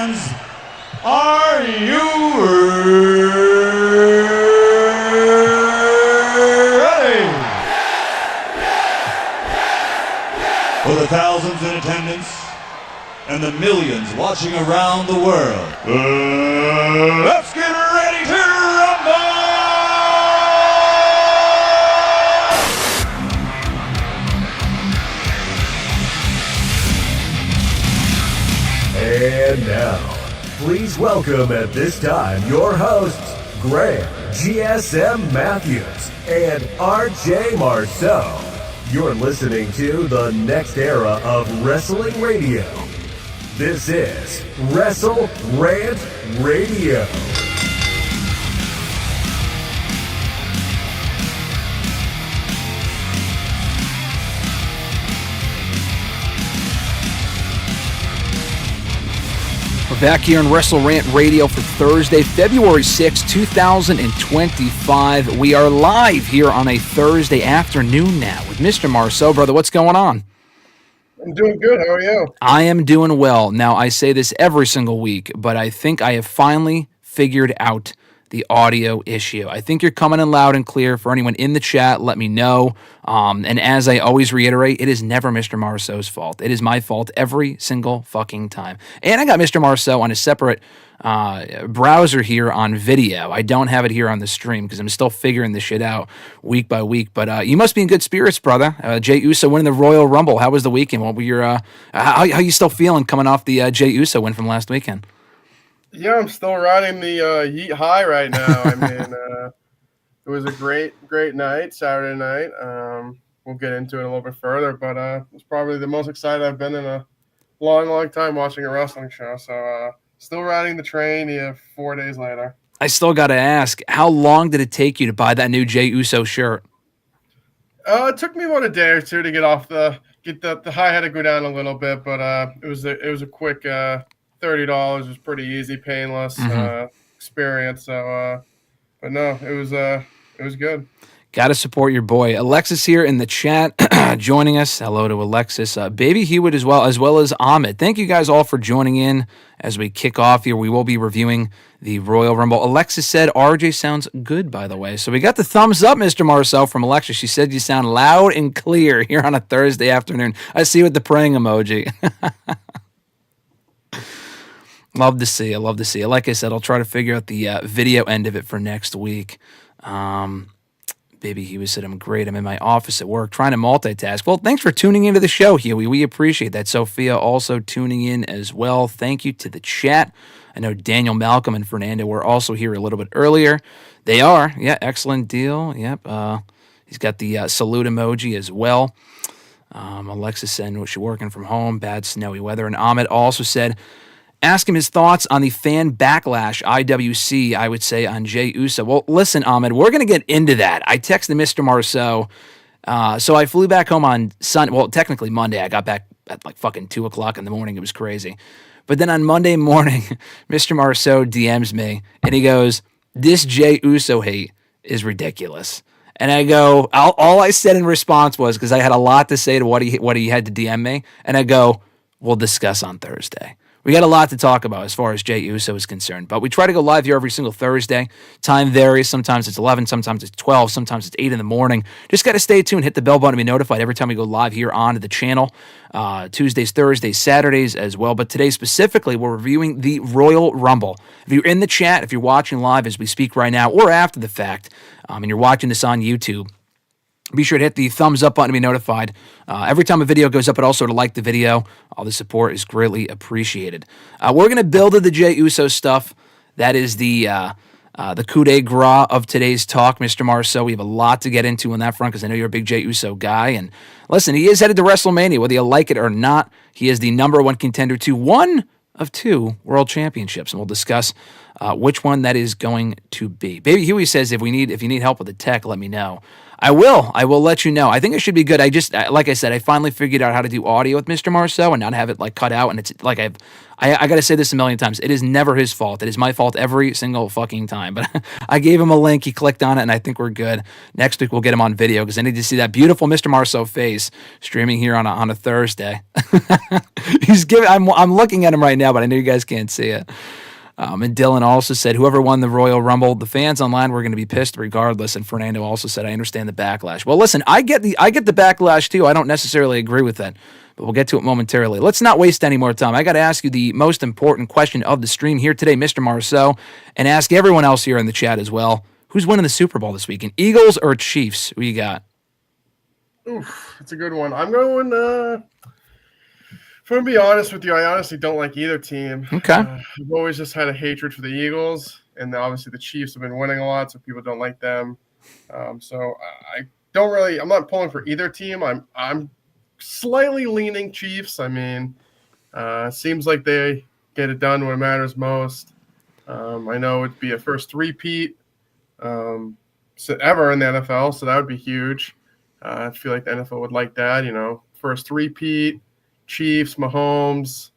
fans, are you ready? For the thousands in attendance and the millions watching around the world, let's get ready to rumble! And now, please welcome at this time your hosts, Graham GSM Matthews and RJ Marceau. You're listening to the next era of wrestling radio. This is WrestleRant Radio. We're back here on WrestleRant Radio for Thursday, February 6, 2025. We are live here on a Thursday afternoon now with Mr. Marceau. Brother, what's going on? I'm doing good. How are you? I am doing well. Now, I say this every single week, but I think I have finally figured out the audio issue. I think you're coming in loud and clear. For anyone in the chat, let me know. And as I always reiterate, it is never Mr. Marceau's fault. It is my fault every single fucking time. And I got Mr. Marceau on a separate browser here on video. I don't have it here on the stream because I'm still figuring this shit out week by week. But you must be in good spirits, brother. Jey Uso winning the Royal Rumble. How was the weekend? What were your how you still feeling coming off the Jey Uso win from last weekend? Yeah, I'm still riding the Yeet high right now. I mean, it was a great night, Saturday night. We'll get into it a little bit further, but it was probably the most excited I've been in a long time watching a wrestling show. So still riding the train 4 days later. I still got to ask, how long did it take you to buy that new Jey Uso shirt? It took me about a day or two to get the high had to go down a little bit, but it was a quick $30 was pretty easy, painless experience. So, but no, it was good. Got to support your boy. Alexis here in the chat joining us. Hello to Alexis. Baby Hewitt as well as Ahmed. Thank you guys all for joining in as we kick off here. We will be reviewing the Royal Rumble. Alexis said RJ sounds good, by the way. So we got the thumbs up, Mr. Marceau, from Alexis. She said you sound loud and clear here on a Thursday afternoon. I see with the praying emoji. Love to see it. Like I said, I'll try to figure out the video end of it for next week. Baby Huey said, I'm great. I'm in my office at work trying to multitask. Well, thanks for tuning into the show, Huey. We appreciate that. Sophia also tuning in as well. Thank you to the chat. I know Daniel, Malcolm, and Fernando were also here a little bit earlier. They are. Yeah, excellent deal. Yep. He's got the salute emoji as well. Alexis said, she's working from home, bad snowy weather. And Ahmed also said, ask him his thoughts on the fan backlash IWC, I would say, on Jey Uso. Well, listen, Ahmed, we're going to get into that. I texted Mr. Marceau. So I flew back home on Sunday. Well, technically Monday. I got back at like fucking 2 o'clock in the morning. It was crazy. But then on Monday morning, Mr. Marceau DMs me, and he goes, this Jey Uso hate is ridiculous. And I go, all I said in response was, because I had a lot to say to what he had to DM me, and I go, we'll discuss on Thursday. We got a lot to talk about as far as Jey Uso is concerned, but we try to go live here every single Thursday. Time varies. Sometimes it's 11, sometimes it's 12, sometimes it's 8 in the morning. Just got to stay tuned, hit the bell button to be notified every time we go live here on the channel. Tuesdays, Thursdays, Saturdays as well. But today specifically, we're reviewing the Royal Rumble. If you're in the chat, if you're watching live as we speak right now, or after the fact, and you're watching this on YouTube, be sure to hit the thumbs up button to be notified. Every time a video goes up, but also to like the video. All the support is greatly appreciated. We're going to build to the Jey Uso stuff. That is the coup de grace of today's talk, Mr. Marceau. We have a lot to get into on that front because I know you're a big Jey Uso guy. And listen, he is headed to WrestleMania, whether you like it or not. He is the #1 contender to one of 2 world championships, and we'll discuss which one that is going to be. Baby Huey says, if you need help with the tech, let me know. I will let you know. I think it should be good. Like I said, I finally figured out how to do audio with Mr. Marceau and not have it like cut out. And it's like I got to say this a million times. It is never his fault. It is my fault every single fucking time. But I gave him a link. He clicked on it, and I think we're good. Next week we'll get him on video because I need to see that beautiful Mr. Marceau face streaming here on a Thursday. I'm looking at him right now, but I know you guys can't see it. And Dylan also said, whoever won the Royal Rumble, the fans online were going to be pissed regardless. And Fernando also said, I understand the backlash. Well, listen, I get the backlash too. I don't necessarily agree with it, but we'll get to it momentarily. Let's not waste any more time. I got to ask you the most important question of the stream here today, Mr. Marceau, and ask everyone else here in the chat as well. Who's winning the Super Bowl this weekend? Eagles or Chiefs? Who you got? Oof, that's a good one. I'm going if I'm going to be honest with you, I honestly don't like either team. Okay. I've always just had a hatred for the Eagles, and obviously the Chiefs have been winning a lot, so people don't like them. So I don't really – I'm not pulling for either team. I'm slightly leaning Chiefs. I mean, seems like they get it done when it matters most. I know it'd be a first three-peat ever in the NFL, so that would be huge. I feel like the NFL would like that, first three-peat. Chiefs, Mahomes,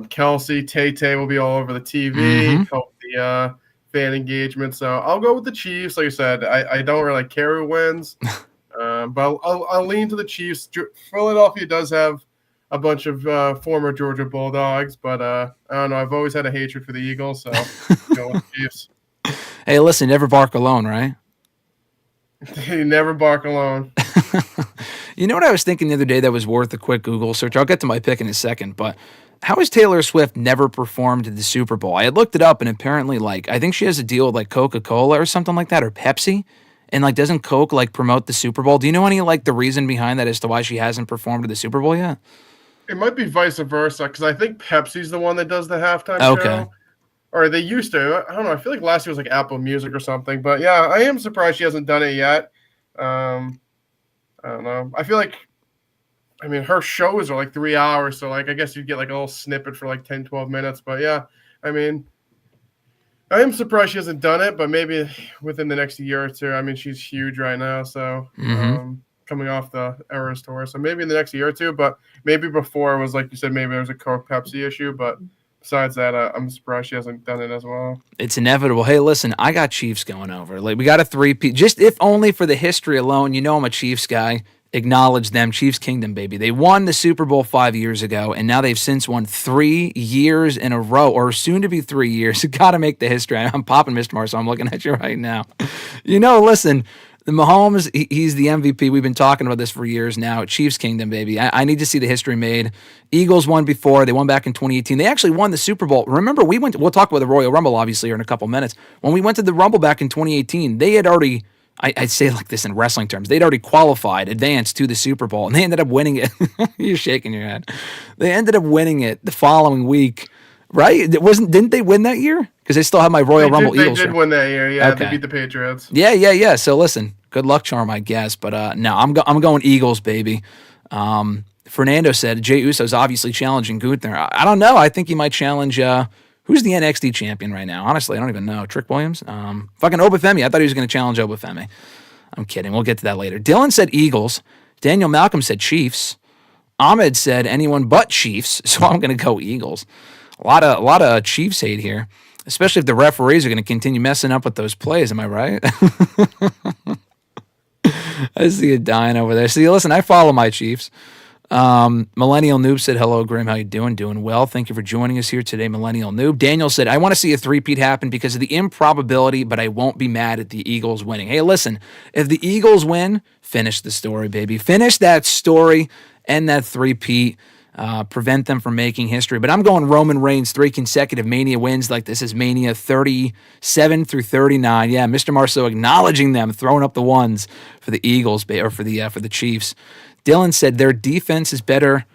Kelsey, Tay will be all over the TV, help the fan engagement. So I'll go with the Chiefs. Like I said, I don't really care who wins, but I'll lean to the Chiefs. Philadelphia does have a bunch of former Georgia Bulldogs, but I don't know. I've always had a hatred for the Eagles, so go with the Chiefs. Hey, listen, never bark alone, right? You never bark alone. You know what I was thinking the other day that was worth a quick Google search? I'll get to my pick in a second, but how has Taylor Swift never performed at the Super Bowl? I had looked it up, and apparently, I think she has a deal with, Coca-Cola or something like that, or Pepsi, and, doesn't Coke, promote the Super Bowl? Do you know any, the reason behind that as to why she hasn't performed at the Super Bowl yet? It might be vice versa, because I think Pepsi's the one that does the halftime show. Or they used to. I don't know. I feel like last year was, Apple Music or something. But, yeah, I am surprised she hasn't done it yet. I don't know. I feel like, her shows are 3 hours. So, I guess you'd get a little snippet for 10, 12 minutes. But, yeah, I am surprised she hasn't done it, but maybe within the next year or two. She's huge right now. So, coming off the Eras tour. So, maybe in the next year or two. But maybe before it was, like you said, maybe there was a Coke Pepsi issue. But besides that, I'm surprised she hasn't done it as well. It's inevitable. Hey, listen, I got Chiefs going over. We got a three-peat. Just if only for the history alone, I'm a Chiefs guy. Acknowledge them. Chiefs Kingdom, baby. They won the Super Bowl 5 years ago, and now they've since won 3 years in a row, or soon to be 3 years. Got to make the history. I'm popping Mr. Marceau. I'm looking at you right now. Listen, the Mahomes, he's the MVP. We've been talking about this for years now. Chiefs Kingdom, baby. I need to see the history made. Eagles won before. They won back in 2018. They actually won the Super Bowl. Remember, we'll talk about the Royal Rumble, obviously, here in a couple minutes. When we went to the Rumble back in 2018, they had already, I'd say it like this in wrestling terms, they'd already advanced to the Super Bowl, and they ended up winning it. You're shaking your head. They ended up winning it the following week, right? Didn't they win that year? Because they still have my Royal Rumble Eagles. They did win that year, yeah. Okay. They beat the Patriots. Yeah. So listen, good luck charm, I guess. But no, I'm going Eagles, baby. Fernando said Jey Uso's obviously challenging Gunther. I don't know. I think he might challenge. Who's the NXT champion right now? Honestly, I don't even know. Trick Williams? Fucking Obafemi. I thought he was going to challenge Obafemi. I'm kidding. We'll get to that later. Dylan said Eagles. Daniel Malcolm said Chiefs. Ahmed said anyone but Chiefs. So I'm going to go Eagles. A lot of Chiefs hate here, especially if the referees are going to continue messing up with those plays. Am I right? I see you dying over there. See, listen, I follow my Chiefs. Millennial Noob said, hello, Grim. How you doing? Doing well. Thank you for joining us here today, Millennial Noob. Daniel said, I want to see a three-peat happen because of the improbability, but I won't be mad at the Eagles winning. Hey, listen, if the Eagles win, finish the story, baby. Finish that story and that three-peat. Prevent them from making history. But I'm going Roman Reigns 3 consecutive Mania wins. Like this is Mania 37 through 39. Yeah, Mr. Marceau acknowledging them, throwing up the ones for the Eagles or for the Chiefs. Dylan said their defense is better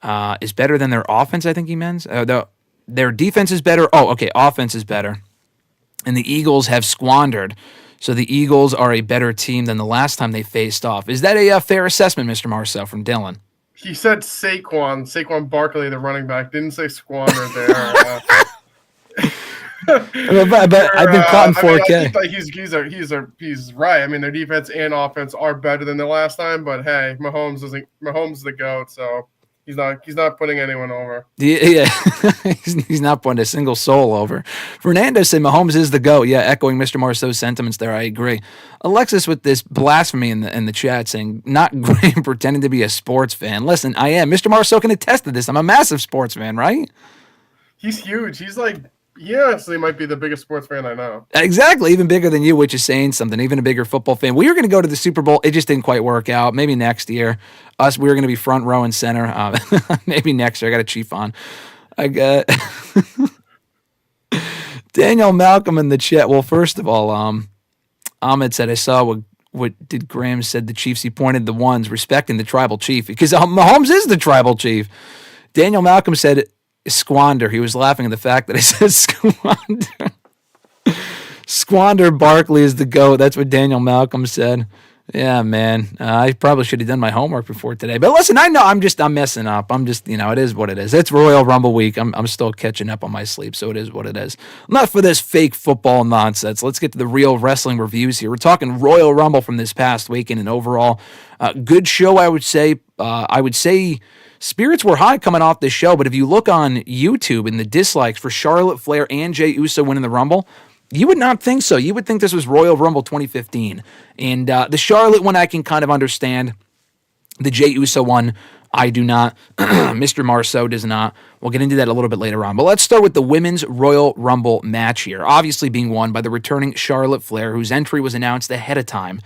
than their offense. I think he means their defense is better. Oh, okay, offense is better, and the Eagles have squandered. So the Eagles are a better team than the last time they faced off. Is that a fair assessment, Mr. Marceau, from Dylan? He said Saquon Barkley, the running back. Didn't say squander there. but I've been caught in 4K. I think like he's right. I mean, their defense and offense are better than the last time, but hey, Mahomes is the GOAT, so he's not putting anyone over. Yeah, he's not putting a single soul over. Fernando said Mahomes is the GOAT. Yeah, echoing Mr. Marceau's sentiments there. I agree. Alexis with this blasphemy in the chat saying, not Graham pretending to be a sports fan. Listen, I am. Mr. Marceau can attest to this. I'm a massive sports fan, right? He's huge. He's like, he honestly might be the biggest sports fan I know. Exactly. Even bigger than you, which is saying something. Even a bigger football fan. We were going to go to the Super Bowl. It just didn't quite work out. Maybe next year. We were going to be front row and center. Maybe next year. I got a chief on. I got Daniel Malcolm in the chat. Well, first of all, Ahmed said, I saw what did Graham said the Chiefs. He pointed the ones respecting the tribal chief because Mahomes is the tribal chief. Daniel Malcolm said, squander. He was laughing at the fact that I said squander. Squander Barkley is the GOAT. That's what Daniel Malcolm said. Yeah, man. I probably should have done my homework before today. But listen, I know I'm messing up. I'm just, it is what it is. It's Royal Rumble week. I'm still catching up on my sleep, so it is what it is. Not for this fake football nonsense. Let's get to the real wrestling reviews here. We're talking Royal Rumble from this past weekend, and overall, good show, I would say. Spirits were high coming off this show, but if you look on YouTube in the dislikes for Charlotte Flair and Jey Uso winning the Rumble, you would not think so. You would think this was Royal Rumble 2015. And the Charlotte one I can kind of understand. The Jey Uso one, I do not. Mr. Marceau does not. We'll get into that a little bit later on. But let's start with the Women's Royal Rumble match here, obviously being won by the returning Charlotte Flair, whose entry was announced ahead of time.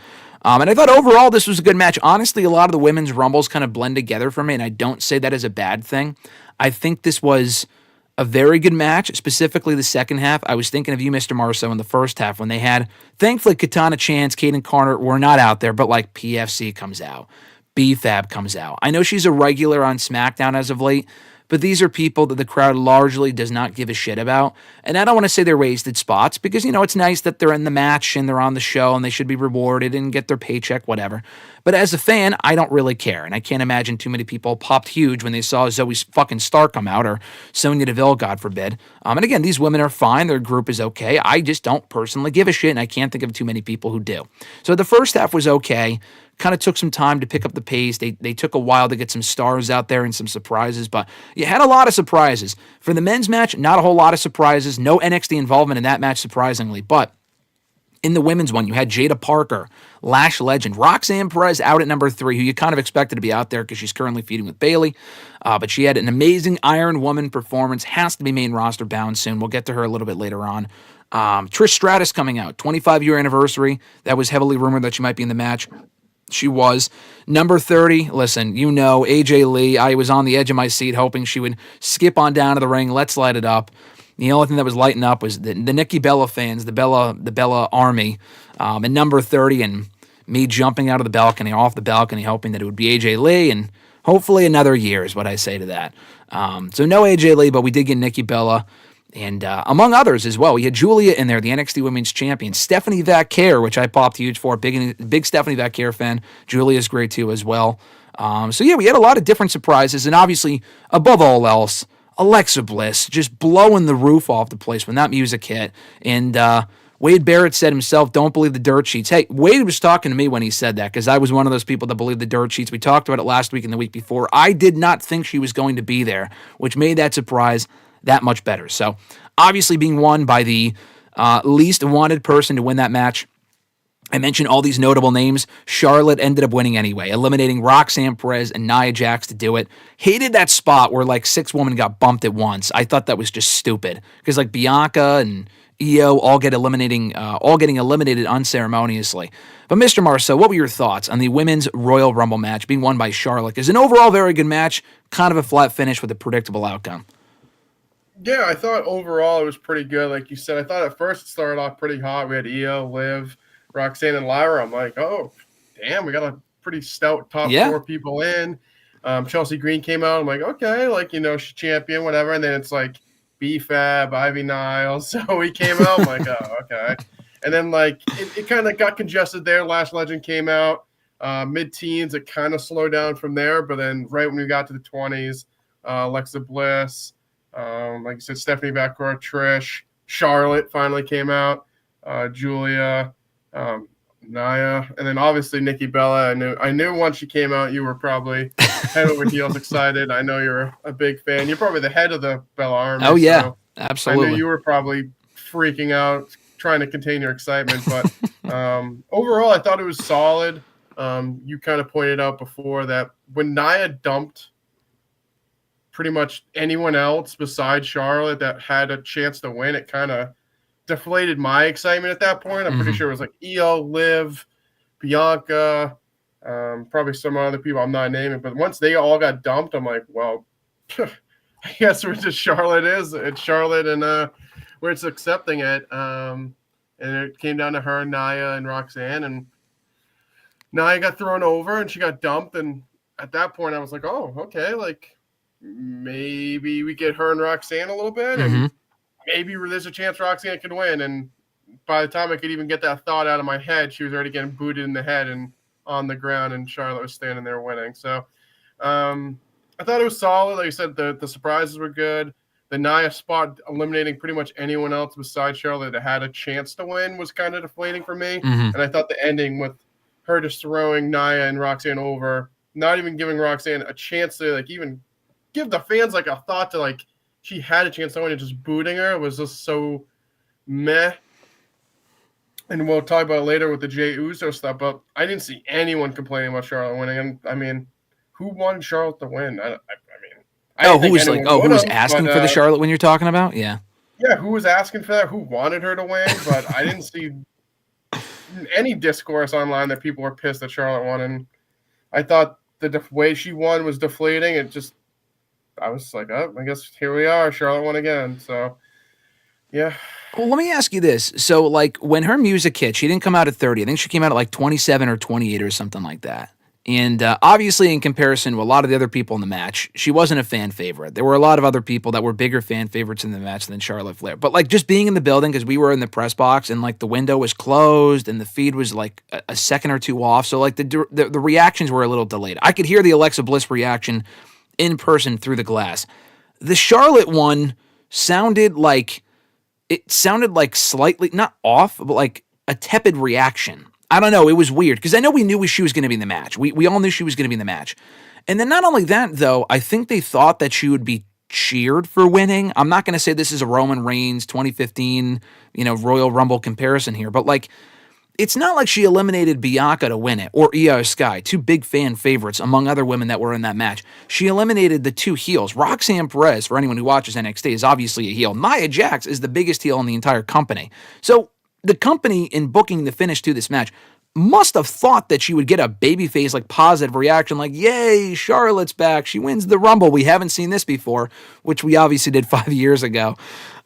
And I thought overall this was a good match. Honestly, a lot of the women's rumbles kind of blend together for me, and I don't say that as a bad thing. I think this was a very good match, specifically the second half. I was thinking of you, Mr. Marceau, in the first half when they had, thankfully, Katana Chance, Kaden Carter were not out there, but like PFC comes out, B-Fab comes out. I know she's a regular on SmackDown as of late, but these are people that the crowd largely does not give a shit about. And I don't want to say they're wasted spots because, it's nice that they're in the match and they're on the show and they should be rewarded and get their paycheck, whatever. But as a fan, I don't really care. And I can't imagine too many people popped huge when they saw Zoe fucking Stark come out or Sonya Deville, God forbid. And again, these women are fine. Their group is okay. I just don't personally give a shit, and I can't think of too many people who do. So the first half was okay. Kind of took some time to pick up the pace. They took a while to get some stars out there and some surprises, but you had a lot of surprises. For the men's match, not a whole lot of surprises. No NXT involvement in that match, surprisingly. But in the women's one, you had Jada Parker, Lash legend, Roxanne Perez out at number 3, who you kind of expected to be out there because she's currently feuding with Bayley. But she had an amazing Iron Woman performance. Has to be main roster bound soon. We'll get to her a little bit later on. Trish Stratus coming out, 25-year anniversary. That was heavily rumored that she might be in the match. She was. Number 30, listen, AJ Lee, I was on the edge of my seat hoping she would skip on down to the ring. Let's light it up. The only thing that was lighting up was the Nikki Bella fans, the Bella army, and number 30, and me jumping out of the balcony, off the balcony, hoping that it would be AJ Lee, and hopefully another year is what I say to that. So no AJ Lee, but we did get Nikki Bella. And among others as well, we had Julia in there, the NXT Women's Champion. Stephanie Vaquer, which I popped huge for. Big Stephanie Vaquer fan. Julia's great too as well. So yeah, we had a lot of different surprises. And obviously, above all else, Alexa Bliss just blowing the roof off the place when that music hit. And Wade Barrett said himself, don't believe the dirt sheets. Hey, Wade was talking to me when he said that because I was one of those people that believed the dirt sheets. We talked about it last week and the week before. I did not think she was going to be there, which made that surprise that much better. So obviously being won by the least wanted person to win that match. I mentioned all these notable names. Charlotte ended up winning anyway, eliminating Roxanne Perez and Nia Jax to do it. Hated that spot where like 6 women got bumped at once. I thought that was just stupid because like Bianca and Io all getting eliminated unceremoniously. But Mr. Marceau, what were your thoughts on the Women's Royal Rumble match being won by Charlotte? Because an overall very good match, kind of a flat finish with a predictable outcome. Yeah, I thought overall it was pretty good. Like you said, I thought at first it started off pretty hot. We had Io, Liv, Roxanne, and Lyra. I'm like, oh, damn, we got a pretty stout top 4 people in. Chelsea Green came out. I'm like, okay, she's champion, whatever. And then it's like B-Fab, Ivy Niles. So he came out. I'm like, oh, okay. And then it kind of got congested there. Lash Legend came out. Mid-teens, it kind of slowed down from there. But then right when we got to the 20s, Alexa Bliss, like I said, Stephanie Vaquer, Trish, Charlotte finally came out, Julia, Nia, and then obviously Nikki Bella. I knew once she came out, you were probably head over heels excited. I know you're a big fan. You're probably the head of the Bella Army. Oh yeah, so absolutely. I knew you were probably freaking out, trying to contain your excitement. But overall, I thought it was solid. You kind of pointed out before that when Nia dumped pretty much anyone else besides Charlotte that had a chance to win, it kind of deflated my excitement at that point. I'm pretty sure it was like Io, Liv, Bianca, probably some other people I'm not naming. But once they all got dumped, I'm like, well, I guess where just Charlotte is. It's Charlotte and where it's accepting it. And it came down to her, Nia, and Roxanne. And Nia got thrown over and she got dumped. And at that point, I was like, oh, okay, like maybe we get her and Roxanne a little bit. And maybe there's a chance Roxanne could win. And by the time I could even get that thought out of my head, she was already getting booted in the head and on the ground, and Charlotte was standing there winning. So I thought it was solid. Like I said, the surprises were good. The Nia spot eliminating pretty much anyone else besides Charlotte that had a chance to win was kind of deflating for me. And I thought the ending with her just throwing Nia and Roxanne over, not even giving Roxanne a chance to like even give the fans like a thought to like she had a chance to win and just booting her was just so meh. And we'll talk about it later with the Jey Uso stuff, but I didn't see anyone complaining about Charlotte winning. And I mean, who wanted Charlotte to win? Who was asking for the Charlotte win you're talking about? Yeah. Yeah, who was asking for that? Who wanted her to win? But I didn't see any discourse online that people were pissed that Charlotte won. And I thought the way she won was deflating. I was like, oh, I guess here we are. Charlotte won again. So, yeah. Well, let me ask you this. So, like, when her music hit, she didn't come out at 30. I think she came out at like 27 or 28 or something like that. And obviously, in comparison to a lot of the other people in the match, she wasn't a fan favorite. There were a lot of other people that were bigger fan favorites in the match than Charlotte Flair. But, like, just being in the building, because we were in the press box and, like, the window was closed and the feed was, like, a second or two off. So, like, the reactions were a little delayed. I could hear the Alexa Bliss reaction in person through the glass. The Charlotte one sounded like slightly, not off, but like a tepid reaction. I don't know. It was weird because I know we knew she was going to be in the match. We all knew she was going to be in the match. And then not only that, though, I think they thought that she would be cheered for winning. I'm not going to say this is a Roman Reigns 2015, Royal Rumble comparison here, but like, it's not like she eliminated Bianca to win it, or Io Sky, two big fan favorites among other women that were in that match. She eliminated the two heels. Roxanne Perez, for anyone who watches NXT, is obviously a heel. Nia Jax is the biggest heel in the entire company. So the company, in booking the finish to this match, must have thought that she would get a babyface, like, positive reaction, like, yay, Charlotte's back. She wins the Rumble. We haven't seen this before, which we obviously did 5 years ago.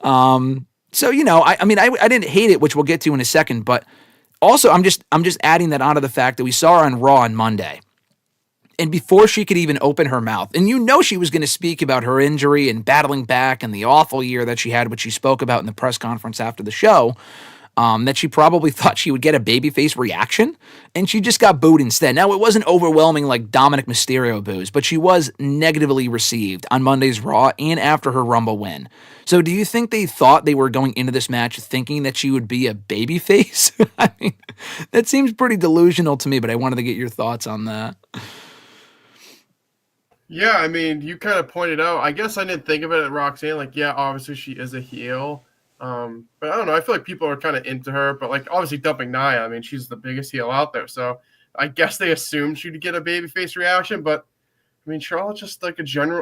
So, I didn't hate it, which we'll get to in a second, but also, I'm just adding that onto the fact that we saw her on Raw on Monday. And before she could even open her mouth, and she was going to speak about her injury and battling back and the awful year that she had, which she spoke about in the press conference after the show, that she probably thought she would get a babyface reaction, and she just got booed instead. Now, it wasn't overwhelming like Dominic Mysterio boos, but she was negatively received on Monday's Raw and after her Rumble win. So do you think they thought they were going into this match thinking that she would be a babyface? I mean, that seems pretty delusional to me, but I wanted to get your thoughts on that. Yeah, I mean, you kind of pointed out, I guess I didn't think of it at Roxanne. Like, yeah, obviously she is a heel. But I don't know. I feel like people are kind of into her, but like obviously dumping Nia. I mean, she's the biggest heel out there. So I guess they assumed she'd get a babyface reaction, but I mean, Charlotte's just like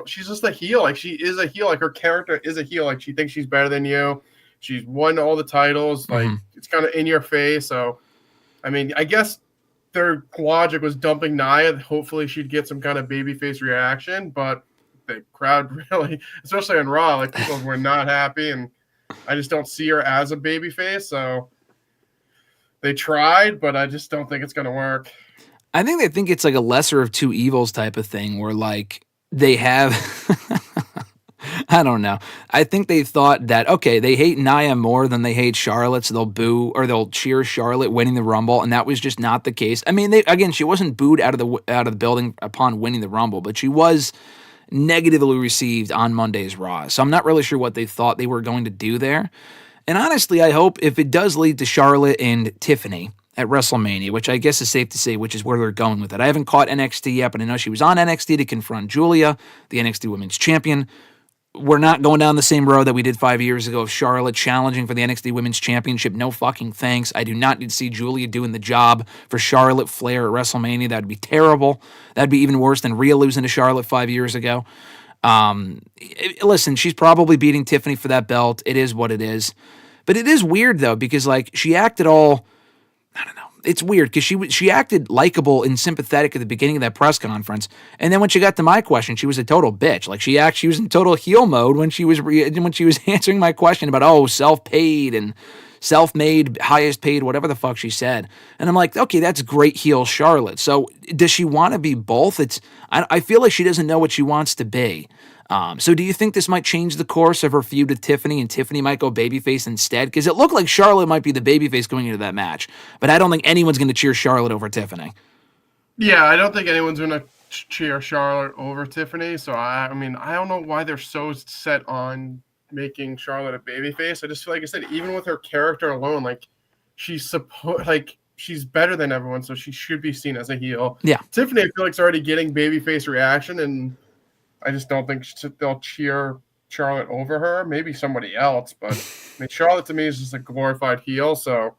she's just a heel. Like she is a heel. Like her character is a heel. Like she thinks she's better than you. She's won all the titles. Like it's kind of in your face. So, I mean, I guess their logic was dumping Nia. Hopefully she'd get some kind of babyface reaction, but the crowd really, especially on Raw, like people were not happy, and I just don't see her as a babyface. So they tried, but I just don't think it's going to work. I think they think it's like a lesser of two evils type of thing where like they have, I don't know. I think they thought that, okay, they hate Nia more than they hate Charlotte, so they'll boo or they'll cheer Charlotte winning the Rumble, and that was just not the case. I mean, she wasn't booed out of the building upon winning the Rumble, but she was negatively received on Monday's Raw. So I'm not really sure what they thought they were going to do there. And honestly, I hope if it does lead to Charlotte and Tiffany at WrestleMania, which I guess is safe to say, which is where they're going with it. I haven't caught NXT yet, but I know she was on NXT to confront Julia, the NXT Women's Champion. We're not going down the same road that we did 5 years ago of Charlotte challenging for the NXT Women's Championship. No fucking thanks. I do not need to see Julia doing the job for Charlotte Flair at WrestleMania. That would be terrible. That'd be even worse than Rhea losing to Charlotte 5 years ago. Listen, she's probably beating Tiffany for that belt. It is what it is. But it is weird, though, because, like, she acted all... I don't know. It's weird because she acted likable and sympathetic at the beginning of that press conference, and then when she got to my question, she was a total bitch. Like she was in total heel mode when she was answering my question about self-paid and self-made, highest paid, whatever the fuck she said. And I'm like, okay, that's great heel Charlotte. So does she want to be both? I feel like she doesn't know what she wants to be. So do you think this might change the course of her feud with Tiffany and Tiffany might go babyface instead? Because it looked like Charlotte might be the babyface going into that match, but I don't think anyone's going to cheer Charlotte over Tiffany. Yeah, I don't think anyone's going to cheer Charlotte over Tiffany. So, I mean, I don't know why they're so set on making Charlotte a babyface. I just feel like I said, even with her character alone, like she's better than everyone, so she should be seen as a heel. Yeah. Tiffany, I feel like, is already getting babyface reaction, and I just don't think they'll cheer Charlotte over her. Maybe somebody else, but I mean, Charlotte to me is just a glorified heel. So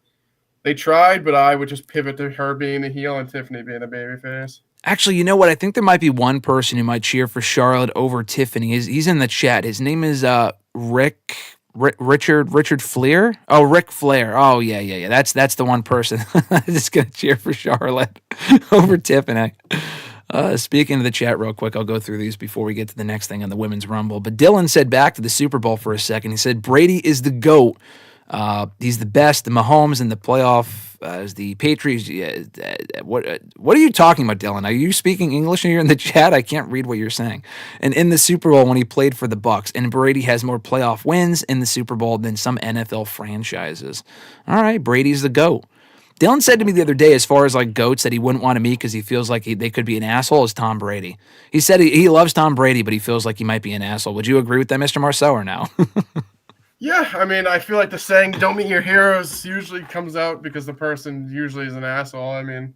they tried, but I would just pivot to her being the heel and Tiffany being a babyface. Actually, you know what? I think there might be one person who might cheer for Charlotte over Tiffany. He's in the chat. His name is Richard Flair. Oh, Ric Flair. Oh, yeah. That's the one person that's going to cheer for Charlotte over Tiffany. Speaking of the chat real quick, I'll go through these before we get to the next thing on the Women's Rumble. But Dylan said back to the Super Bowl for a second. He said, Brady is the GOAT. He's the best. The Mahomes in the playoff as the Patriots. What are you talking about, Dylan? Are you speaking English here in the chat? I can't read what you're saying. And in the Super Bowl when he played for the Bucs, and Brady has more playoff wins in the Super Bowl than some NFL franchises. All right, Brady's the GOAT. Dylan said to me the other day, as far as like GOATs that he wouldn't want to meet because he feels like they could be an asshole, is Tom Brady. He said he loves Tom Brady, but he feels like he might be an asshole. Would you agree with that, Mr. Marceau, or no? Yeah, I mean, I feel like the saying, don't meet your heroes, usually comes out because the person usually is an asshole. I mean,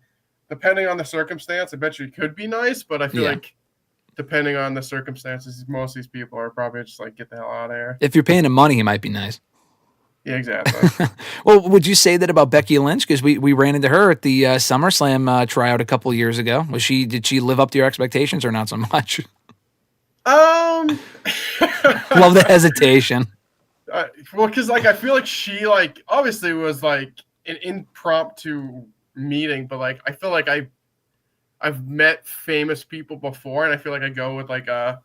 depending on the circumstance, I bet you could be nice, but I feel like depending on the circumstances, most of these people are probably just like, get the hell out of here. If you're paying him money, he might be nice. Yeah, exactly. Well, would you say that about Becky Lynch? Because we ran into her at the SummerSlam tryout a couple of years ago. Did she live up to your expectations or not so much? Love the hesitation. Well, because like I feel like she like obviously was like an impromptu meeting, but like I feel like I've met famous people before, and I feel like I go with like a.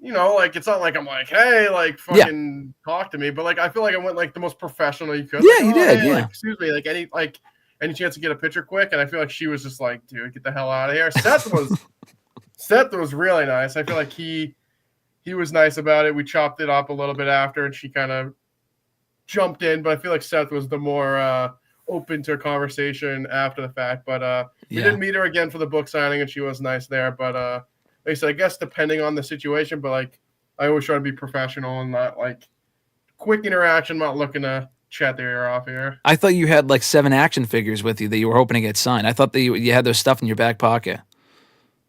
Like it's not like I'm like, hey, like fucking talk to me, but like I feel like I went like the most professional you could. Yeah, like, you did. Hey, yeah. Like, excuse me, like any chance to get a picture quick, and I feel like she was just like, dude, get the hell out of here. Seth was really nice. I feel like he was nice about it. We chopped it up a little bit after, and she kind of jumped in, but I feel like Seth was the more open to a conversation after the fact. But we didn't meet her again for the book signing, and she was nice there. But like I said, I guess depending on the situation, but like I always try to be professional and not like quick interaction. I'm not looking to chat their ear off here. I thought you had like 7 action figures with you that you were hoping to get signed. I thought that you had those stuff in your back pocket.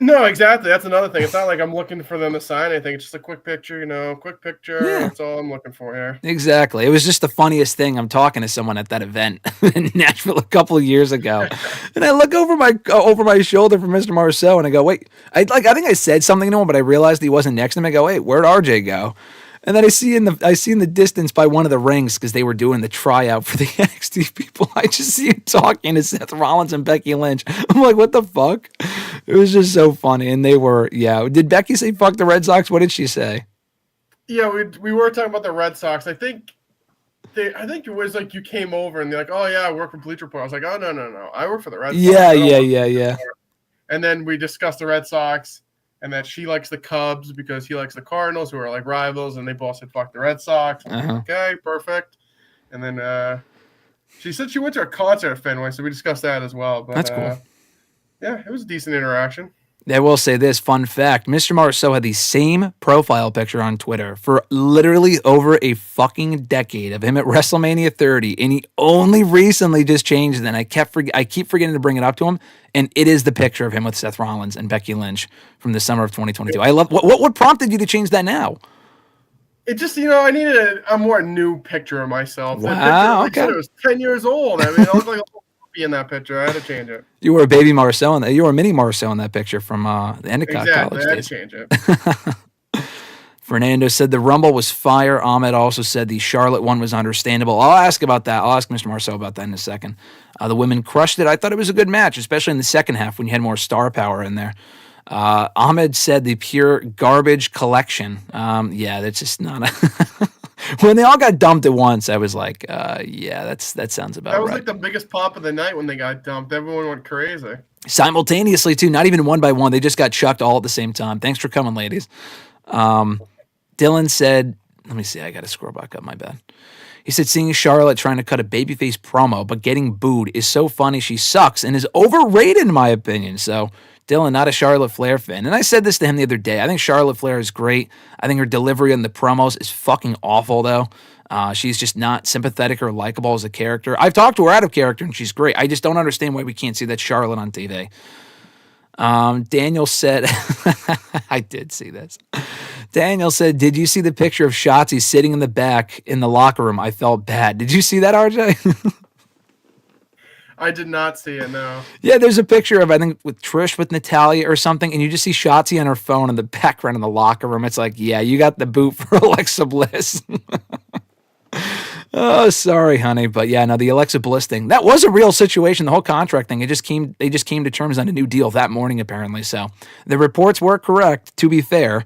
No, exactly. That's another thing. It's not like I'm looking for them to sign anything. It's just a quick picture, quick picture. Yeah. That's all I'm looking for here. Exactly. It was just the funniest thing. I'm talking to someone at that event in Nashville a couple of years ago, and I look over my shoulder for Mr. Marceau, and I go, wait. I think I said something to him, but I realized he wasn't next to me. I go, wait, where'd RJ go? And then I see in the distance by one of the rings because they were doing the tryout for the NXT people. I just see him talking to Seth Rollins and Becky Lynch. I'm like, what the fuck? It was just so funny. And they were, Did Becky say fuck the Red Sox? What did she say? Yeah, we were talking about the Red Sox. I think it was like you came over and they're like, oh yeah, I work for Bleacher Report. I was like, oh no, I work for the Red Sox. Yeah. And then we discussed the Red Sox. And that she likes the Cubs because he likes the Cardinals, who are like rivals, and they both said fuck the Red Sox. Okay, perfect. And then she said she went to a concert at Fenway, so we discussed that as well. But, that's cool. Yeah, it was a decent interaction. I will say this, fun fact, Mr. Marceau had the same profile picture on Twitter for literally over a fucking decade of him at WrestleMania 30, and he only recently just changed it, and I keep forgetting to bring it up to him, and it is the picture of him with Seth Rollins and Becky Lynch from the summer of 2022. I love, what prompted you to change that now? It just, I needed a more new picture of myself. Wow, okay. It was 10 years old. I mean, I looked like a little puppy in that picture. I had to change it. You were a baby Marceau, you were a mini Marceau in that picture from the Endicott College days. I had to change it. Fernando said the Rumble was fire. Ahmed also said the Charlotte one was understandable. I'll ask about that. I'll ask Mr. Marceau about that in a second. The women crushed it. I thought it was a good match, especially in the second half when you had more star power in there. Ahmed said the pure garbage collection. Yeah, that's just not a... When they all got dumped at once, I was like, yeah, that sounds about right. That was like the biggest pop of the night when they got dumped. Everyone went crazy. Simultaneously, too, not even one by one. They just got chucked all at the same time. Thanks for coming, ladies. Dylan said, let me see, I got to scroll back up, my bad. He said, seeing Charlotte trying to cut a babyface promo, but getting booed is so funny. She sucks and is overrated, in my opinion. So, Dylan, not a Charlotte Flair fan. And I said this to him the other day. I think Charlotte Flair is great. I think her delivery on the promos is fucking awful, though. She's just not sympathetic or likable as a character. I've talked to her out of character, and she's great. I just don't understand why we can't see that Charlotte on TV. Daniel said, I did see this. Daniel said, did you see the picture of Shotzi sitting in the back in the locker room? I felt bad. Did you see that, RJ? I did not see it, no. Yeah, there's a picture of, I think, with Trish with Natalia or something, and you just see Shotzi on her phone in the background in the locker room. It's like, yeah, you got the boot for Alexa Bliss. Oh, sorry, honey. But yeah, no, the Alexa Bliss thing, that was a real situation. The whole contract thing, they just came to terms on a new deal that morning, apparently. So the reports were correct, to be fair.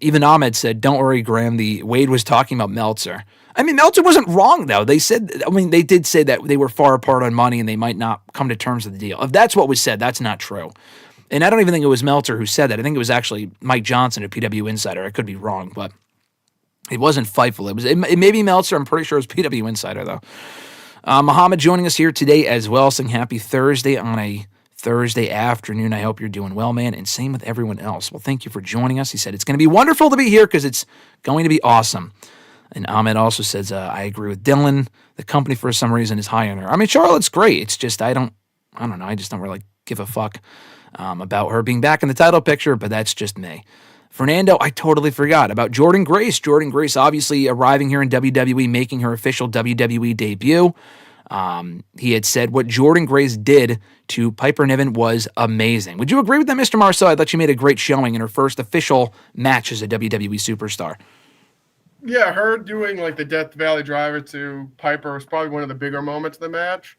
Even Ahmed said, don't worry, Graham, Wade was talking about Meltzer. I mean, Meltzer wasn't wrong, though. They did say that they were far apart on money and they might not come to terms with the deal. If that's what was said, that's not true. And I don't even think it was Meltzer who said that. I think it was actually Mike Johnson, a PW Insider. I could be wrong, but it wasn't Fightful. It may be Meltzer. I'm pretty sure it was PW Insider, though. Muhammad joining us here today as well, saying happy Thursday on a Thursday afternoon. I hope you're doing well, man, and same with everyone else. Well, thank you for joining us. He said it's going to be wonderful to be here because it's going to be awesome. And Ahmed also says, I agree with Dylan. The company, for some reason, is high on her. I mean, Charlotte's great. It's just, I don't know. I just don't really give a fuck about her being back in the title picture, but that's just me. Fernando, I totally forgot about Jordynne Grace. Jordynne Grace obviously arriving here in WWE, making her official WWE debut. He had said what Jordynne Grace did to Piper Niven was amazing. Would you agree with that, Mr. Marceau? I thought she made a great showing in her first official match as a WWE superstar. Yeah, her doing like the Death Valley Driver to Piper was probably one of the bigger moments of the match.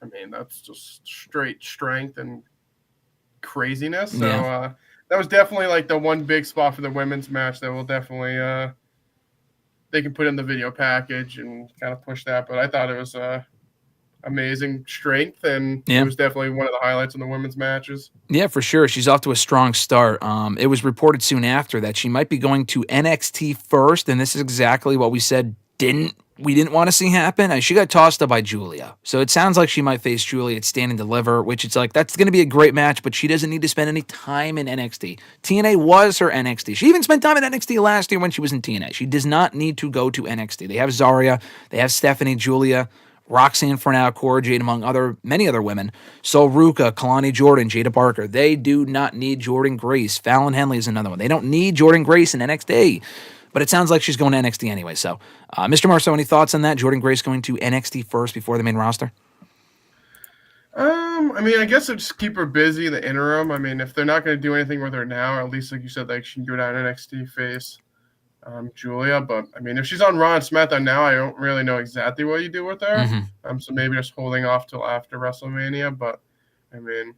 I mean, that's just straight strength and craziness. So that was definitely like the one big spot for the women's match that will definitely they can put in the video package and kind of push that. But I thought it was amazing strength, and it was definitely one of the highlights in the women's matches. Yeah, for sure. She's off to a strong start. It was reported soon after that she might be going to NXT first, and this is exactly what we said we didn't want to see happen. And she got tossed up by Julia. So it sounds like she might face Julia at Stand and Deliver, which it's like, that's going to be a great match, but she doesn't need to spend any time in NXT. TNA was her NXT. She even spent time in NXT last year when she was in TNA. She does not need to go to NXT. They have Zarya, they have Stephanie, Julia, Roxanne Fornal, Cora Jade, among many other women. So Ruka, Kalani Jordan, Jada Parker. They do not need Jordynne Grace. Fallon Henley is another one. They don't need Jordynne Grace in NXT. But it sounds like she's going to NXT anyway. So, Mr. Marceau, any thoughts on that? Jordynne Grace going to NXT first before the main roster? I mean, I guess it'll just keep her busy in the interim. I mean, if they're not going to do anything with her now, at least, like you said, like she can go down NXT face Julia. But, I mean, if she's on Raw and SmackDown now, I don't really know exactly what you do with her. Mm-hmm. So maybe just holding off till after WrestleMania. But, I mean,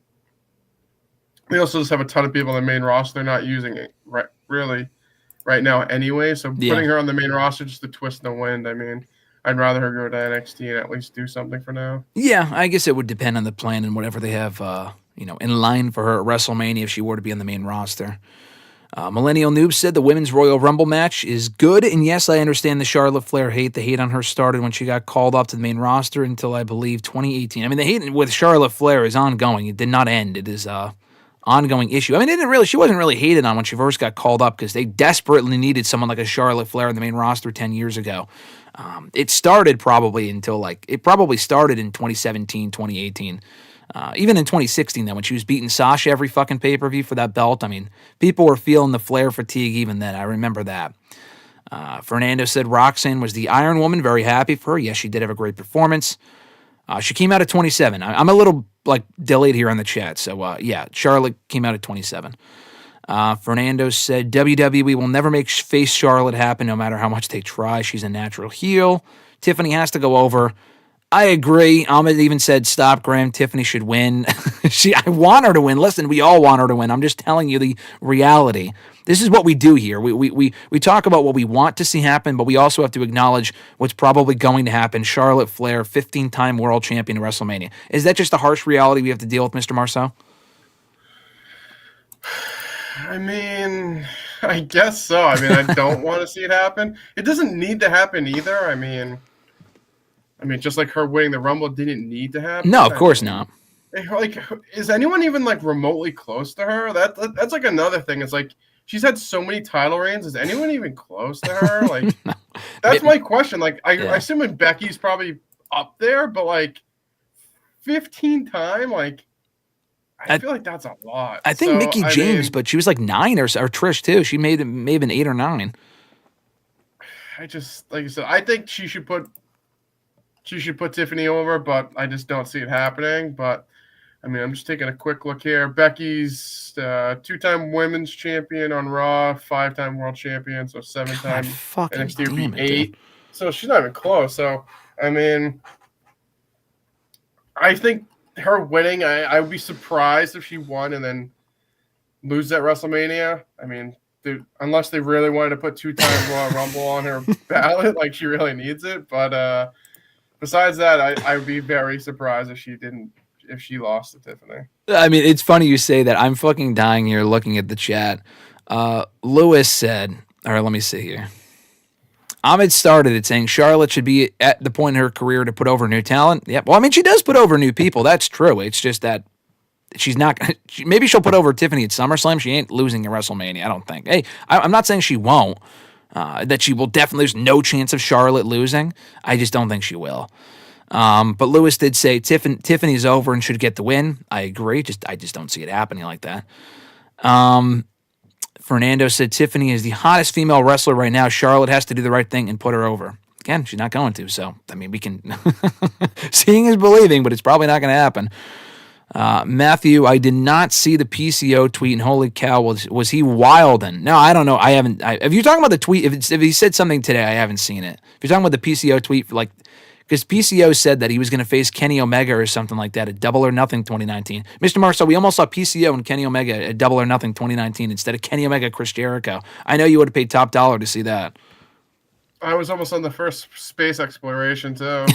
they also just have a ton of people on the main roster. They're not using it right now anyway. So putting her on the main roster just to twist the wind. I mean, I'd rather her go to NXT and at least do something for now. Yeah, I guess it would depend on the plan and whatever they have, in line for her at WrestleMania if she were to be on the main roster. Millennial Noob said the Women's Royal Rumble match is good, and yes, I understand the Charlotte Flair hate. The hate on her started when she got called up to the main roster until, I believe, 2018. I mean, the hate with Charlotte Flair is ongoing. It did not end. It is ongoing issue. I mean, she wasn't really hated on when she first got called up because they desperately needed someone like a Charlotte Flair in the main roster 10 years ago. It probably started in 2017, 2018. Even in 2016, then, when she was beating Sasha every fucking pay-per-view for that belt, I mean, people were feeling the Flair fatigue even then. I remember that. Fernando said Roxanne was the Iron Woman. Very happy for her. Yes, she did have a great performance. She came out at 27. I'm a little delayed here on the chat. So, Charlotte came out at 27. Fernando said WWE will never make face Charlotte happen no matter how much they try. She's a natural heel. Tiffany has to go over. I agree. Ahmed even said, stop, Graham. Tiffany should win. I want her to win. Listen, we all want her to win. I'm just telling you the reality. This is what we do here. We talk about what we want to see happen, but we also have to acknowledge what's probably going to happen. Charlotte Flair, 15-time world champion at WrestleMania. Is that just a harsh reality we have to deal with, Mr. Marceau? I mean, I guess so. I mean, I don't want to see it happen. It doesn't need to happen either. I mean, just like her winning the Rumble didn't need to happen. No, of course not. Like, is anyone even like remotely close to her? That's like another thing. It's like she's had so many title reigns. Is anyone even close to her? Like, no. That's my question. Like, I assume Becky's probably up there, but like 15-time, like. I feel like that's a lot. I think Mickie James, but she was like 9 or Trish too. She may have been 8 or 9. I just, like I said, I think she should put Tiffany over, but I just don't see it happening. But I mean, I'm just taking a quick look here. Becky's 2-time women's champion on Raw, 5-time world champion, so 7-time NXT would be 8. Dude. So she's not even close. So I mean, I think her winning, I would be surprised if she won and then lose at WrestleMania. I mean, unless they really wanted to put 2-time Royal Rumble on her ballot, like she really needs it. But besides that, I would be very surprised if she lost to Tiffany. I mean, it's funny you say that. I'm fucking dying here looking at the chat. Lewis said, all right, let me see here. Ahmed started it saying Charlotte should be at the point in her career to put over new talent. Yeah, well, I mean, she does put over new people. That's true. It's just that she's not. Maybe she'll put over Tiffany at SummerSlam. She ain't losing at WrestleMania, I don't think. Hey, I'm not saying she won't. That she will definitely. There's no chance of Charlotte losing. I just don't think she will. But Lewis did say Tiffany's over and should get the win. I agree. I just don't see it happening like that. Fernando said Tiffany is the hottest female wrestler right now. Charlotte has to do the right thing and put her over. Again, she's not going to. So, I mean, we can... Seeing is believing, but it's probably not going to happen. Matthew, I did not see the PCO tweet, and holy cow, was he wildin'? No, I don't know. I haven't... if you're talking about the tweet, if he said something today, I haven't seen it. If you're talking about the PCO tweet, like... Because PCO said that he was going to face Kenny Omega or something like that at Double or Nothing 2019. Mr. Marceau, we almost saw PCO and Kenny Omega at Double or Nothing 2019 instead of Kenny Omega, Chris Jericho. I know you would have paid top dollar to see that. I was almost on the first space exploration, too.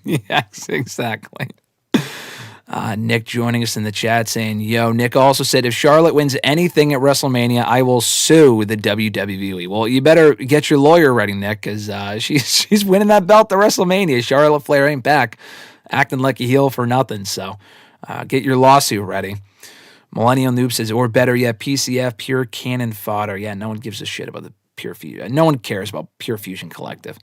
Yes, exactly. Nick joining us in the chat saying, yo, Nick also said, if Charlotte wins anything at WrestleMania, I will sue the WWE. Well, you better get your lawyer ready, Nick, because she's winning that belt at WrestleMania. Charlotte Flair ain't back acting like a heel for nothing, so get your lawsuit ready. Millennial Noob says, or better yet, PCF, pure cannon fodder. Yeah, no one gives a shit about the Pure Fusion. No one cares about Pure Fusion Collective.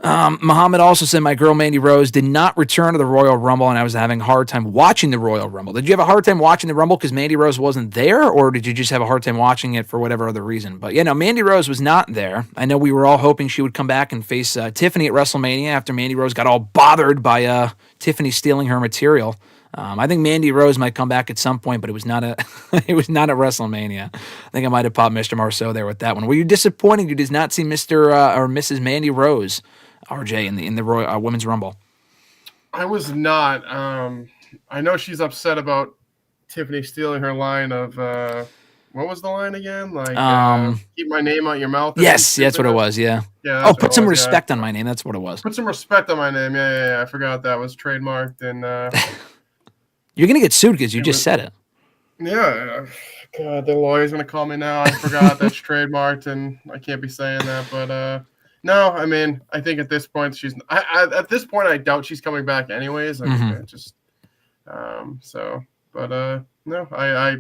Muhammad also said, my girl Mandy Rose did not return to the Royal Rumble, and I was having a hard time watching the Royal Rumble. Did you have a hard time watching the Rumble because Mandy Rose wasn't there, or did you just have a hard time watching it for whatever other reason? But, yeah, no, Mandy Rose was not there. I know we were all hoping she would come back and face Tiffany at WrestleMania after Mandy Rose got all bothered by Tiffany stealing her material. I think Mandy Rose might come back at some point, but it was not it was not at WrestleMania. I think I might have popped Mr. Marceau there with that one. Were you disappointed you did not see Mr. or Mrs. Mandy Rose, RJ, in the Women's Rumble? I was not. I know she's upset about Tiffany stealing her line of what was the line again? Like keep my name out your mouth. Yes, that's what it was. Yeah. Oh, put some respect on my name. That's what it was. Put some respect on my name. Yeah. I forgot that was trademarked and. You're gonna get sued because you just said it. Yeah. God, the lawyer's gonna call me now. I forgot that's trademarked and I can't be saying that, but. No, I mean, I think at this point at this point I doubt she's coming back anyways. I mean, so But no, I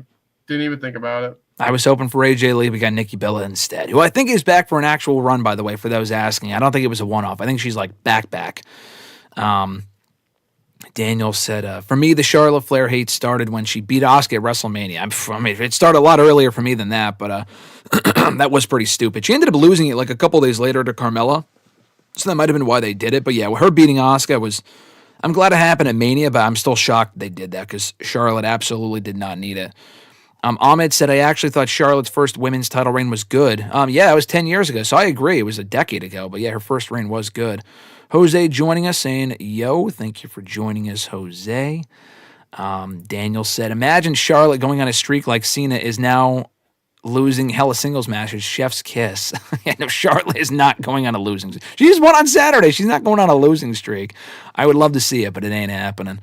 didn't even think about it. I was hoping for AJ Lee. We got Nikki Bella instead, who I think is back for an actual run, by the way, for those asking. I don't think it was a one-off. I think she's like back. Daniel said, for me, the Charlotte Flair hate started when she beat Asuka at WrestleMania. I mean, it started a lot earlier for me than that, but that was pretty stupid. She ended up losing it like a couple days later to Carmella, so that might have been why they did it. But yeah, her beating Asuka was... I'm glad it happened at Mania, but I'm still shocked they did that because Charlotte absolutely did not need it. Ahmed said, I actually thought Charlotte's first women's title reign was good. Yeah, it was 10 years ago, so I agree. It was a decade ago, but yeah, her first reign was good. Jose joining us saying, yo, thank you for joining us, Jose. Daniel said, imagine Charlotte going on a streak like Cena is now losing hella singles matches. Chef's kiss. Yeah, no, Charlotte is not going on a losing streak. She just won on Saturday. She's not going on a losing streak. I would love to see it, but it ain't happening.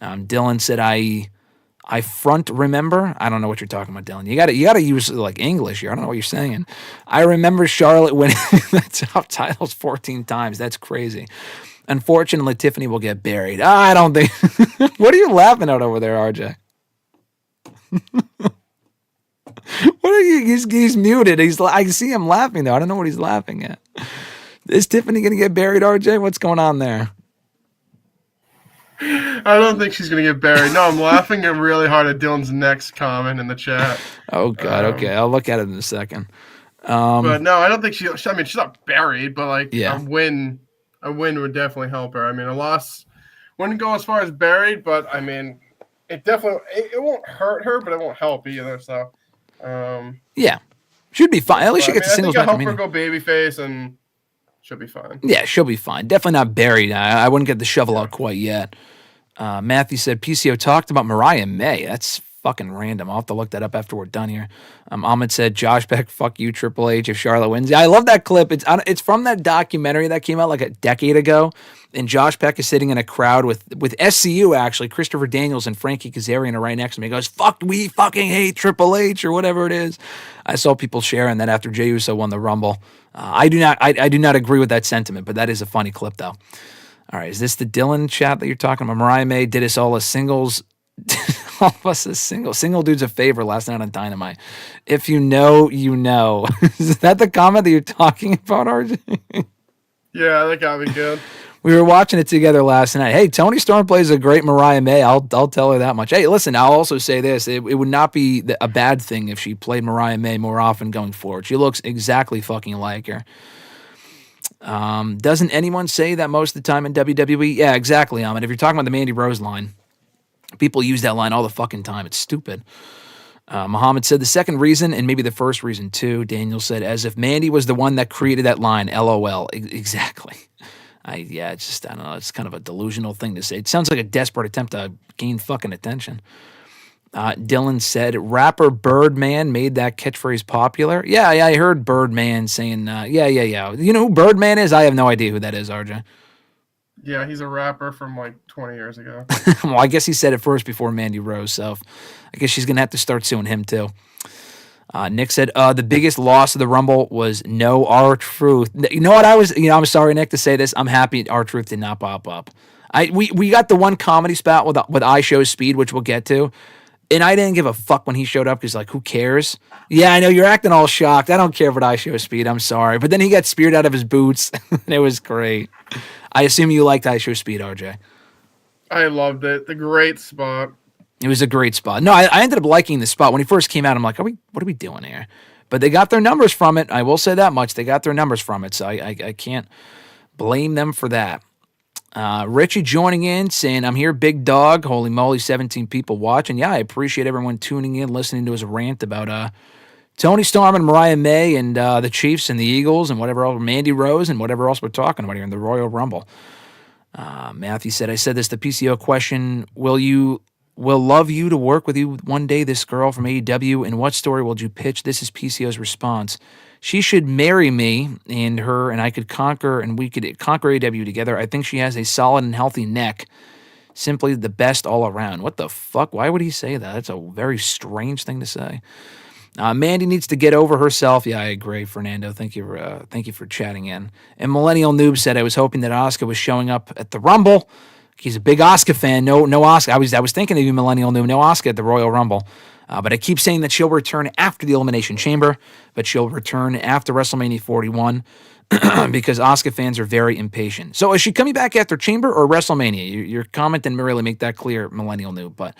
Dylan said, I front remember. I don't know what you're talking about, Dylan. You gotta use like English here. I don't know what you're saying. I remember Charlotte winning the top titles 14 times. That's crazy. Unfortunately, Tiffany will get buried. I don't think. What are you laughing at over there, RJ? What are you? He's muted. I see him laughing though. I don't know what he's laughing at. Is Tiffany gonna get buried, RJ? What's going on there? I don't think she's going to get buried. No, I'm laughing really hard at Dylan's next comment in the chat. Oh, God. Okay. I'll look at it in a second. But no, I don't think she's not buried, but like yeah. a win would definitely help her. I mean, a loss wouldn't go as far as buried, but I mean, it won't hurt her, but it won't help either. So, yeah. Should be fine. At least she gets a singles match. I think I'll help her go babyface and she'll be fine. Yeah, she'll be fine. Definitely not buried. I wouldn't get the shovel out quite yet. Matthew said, PCO talked about Mariah May. That's fucking random. I'll have to look that up after we're done here. Ahmed said, Josh Beck, fuck you, Triple H, if Charlotte wins. Yeah, I love that clip. It's from that documentary that came out like a decade ago, and Josh Beck is sitting in a crowd with SCU, actually. Christopher Daniels and Frankie Kazarian are right next to me. He goes, we fucking hate Triple H, or whatever it is. I saw people sharing that after Jey Uso won the Rumble. I do not agree with that sentiment, but that is a funny clip, though. All right, is this the Dylan chat that you're talking about? Mariah May did us all as singles. All of us as single. Single dudes a favor last night on Dynamite. If you know, you know. Is that the comment that you're talking about, RJ? Yeah, that got me good. We were watching it together last night. Hey, Toni Storm plays a great Mariah May. I'll tell her that much. Hey, listen, I'll also say this. It would not be a bad thing if she played Mariah May more often going forward. She looks exactly fucking like her. Doesn't anyone say that most of the time in WWE? Yeah, exactly, Ahmed. If you're talking about the Mandy Rose line, people use that line all the fucking time. It's stupid. Muhammad said the second reason, and maybe the first reason too, Daniel said, as if Mandy was the one that created that line, LOL. Exactly. It's just, I don't know, it's kind of a delusional thing to say. It sounds like a desperate attempt to gain fucking attention. Dylan said, rapper Birdman made that catchphrase popular. Yeah, I heard Birdman saying, yeah. You know who Birdman is? I have no idea who that is, RJ. Yeah, he's a rapper from like 20 years ago. Well, I guess he said it first before Mandy Rose, so I guess she's going to have to start suing him too. Nick said, the biggest loss of the Rumble was no R-Truth. You know what I'm sorry, Nick, to say this. I'm happy R-Truth did not pop up. We got the one comedy spot with I Show Speed, which we'll get to. And I didn't give a fuck when he showed up because, like, who cares? Yeah, I know, you're acting all shocked. I don't care what I Show Speed. I'm sorry. But then he got speared out of his boots. It was great. I assume you liked I Show Speed, RJ. I loved it. The great spot. It was a great spot. No, I ended up liking the spot. When he first came out, I'm like, what are we doing here? But they got their numbers from it. I will say that much. They got their numbers from it, so I can't blame them for that. Richie joining in, saying, I'm here, big dog. Holy moly, 17 people watching. Yeah, I appreciate everyone tuning in, listening to his rant about Toni Storm and Mariah May and the Chiefs and the Eagles and whatever else, Mandy Rose and whatever else we're talking about here in the Royal Rumble. Matthew said, I said this, the PCO question, will love you to work with you one day, this girl from AEW, and what story will you pitch? This is PCO's response. She should marry me and her, and I could conquer, and we could conquer AEW together. I think she has a solid and healthy neck. Simply the best all around. What the fuck? Why would he say that? That's a very strange thing to say. Mandy needs to get over herself. Yeah, I agree, Fernando. Thank you for chatting in. And Millennial Noob said, I was hoping that Asuka was showing up at the Rumble. He's a big Asuka fan. No Asuka. I was thinking of you, Millennial Noob. No Asuka at the Royal Rumble. But I keep saying that she'll return after the Elimination Chamber, but she'll return after WrestleMania 41 because Asuka fans are very impatient. So is she coming back after Chamber or WrestleMania? Your comment didn't really make that clear, Millennial Noob, but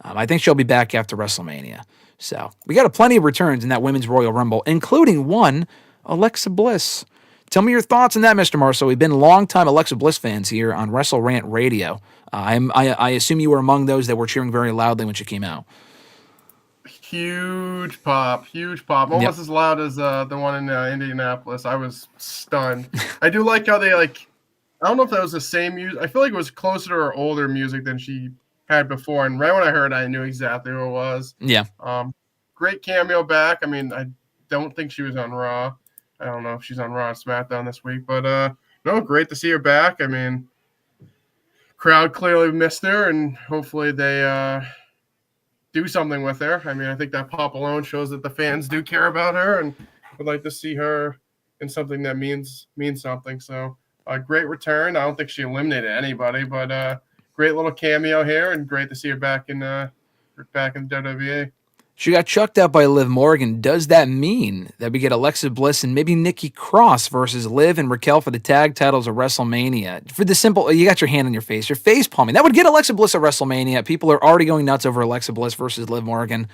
I think she'll be back after WrestleMania. So we got plenty of returns in that Women's Royal Rumble, including one, Alexa Bliss. Tell me your thoughts on that, Mr. Marceau. We've been longtime Alexa Bliss fans here on WrestleRant Radio. I assume you were among those that were cheering very loudly when she came out. Huge pop. Almost as loud as the one in Indianapolis. I was stunned. I do like how they I don't know if that was the same music. I feel like it was closer to her older music than she had before. And right when I heard it, I knew exactly who it was. Yeah. Great cameo back. I mean, I don't think she was on Raw. I don't know if she's on Raw or SmackDown this week, but no, great to see her back. I mean, crowd clearly missed her, and hopefully they do something with her. I mean, I think that pop alone shows that the fans do care about her and would like to see her in something that means something. So, great return. I don't think she eliminated anybody, but great little cameo here, and great to see her back in the WWE. She got chucked out by Liv Morgan. Does that mean that we get Alexa Bliss and maybe Nikki Cross versus Liv and Raquel for the tag titles of WrestleMania? For the simple, you got your hand on your face. You're face palming. That would get Alexa Bliss at WrestleMania. People are already going nuts over Alexa Bliss versus Liv Morgan.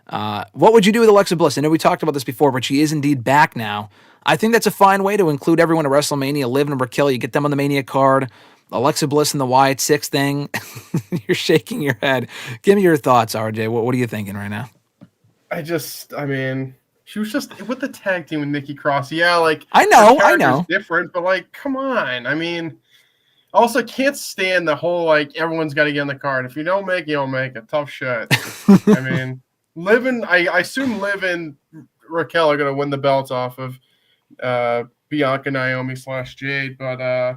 What would you do with Alexa Bliss? I know we talked about this before, but she is indeed back now. I think that's a fine way to include everyone at WrestleMania. Liv and Raquel, you get them on the Mania card. Alexa Bliss and the Wyatt Six thing. You're shaking your head. Give me your thoughts, RJ. What are you thinking right now? I mean, she was just with the tag team with Nikki Cross. Yeah, I know. Different, but come on. I mean, also can't stand the whole everyone's got to get on the card. If you don't make it, you don't make it. Tough shit. I mean, I assume Liv and Raquel are gonna win the belts off of Bianca, Naomi / Jade, but I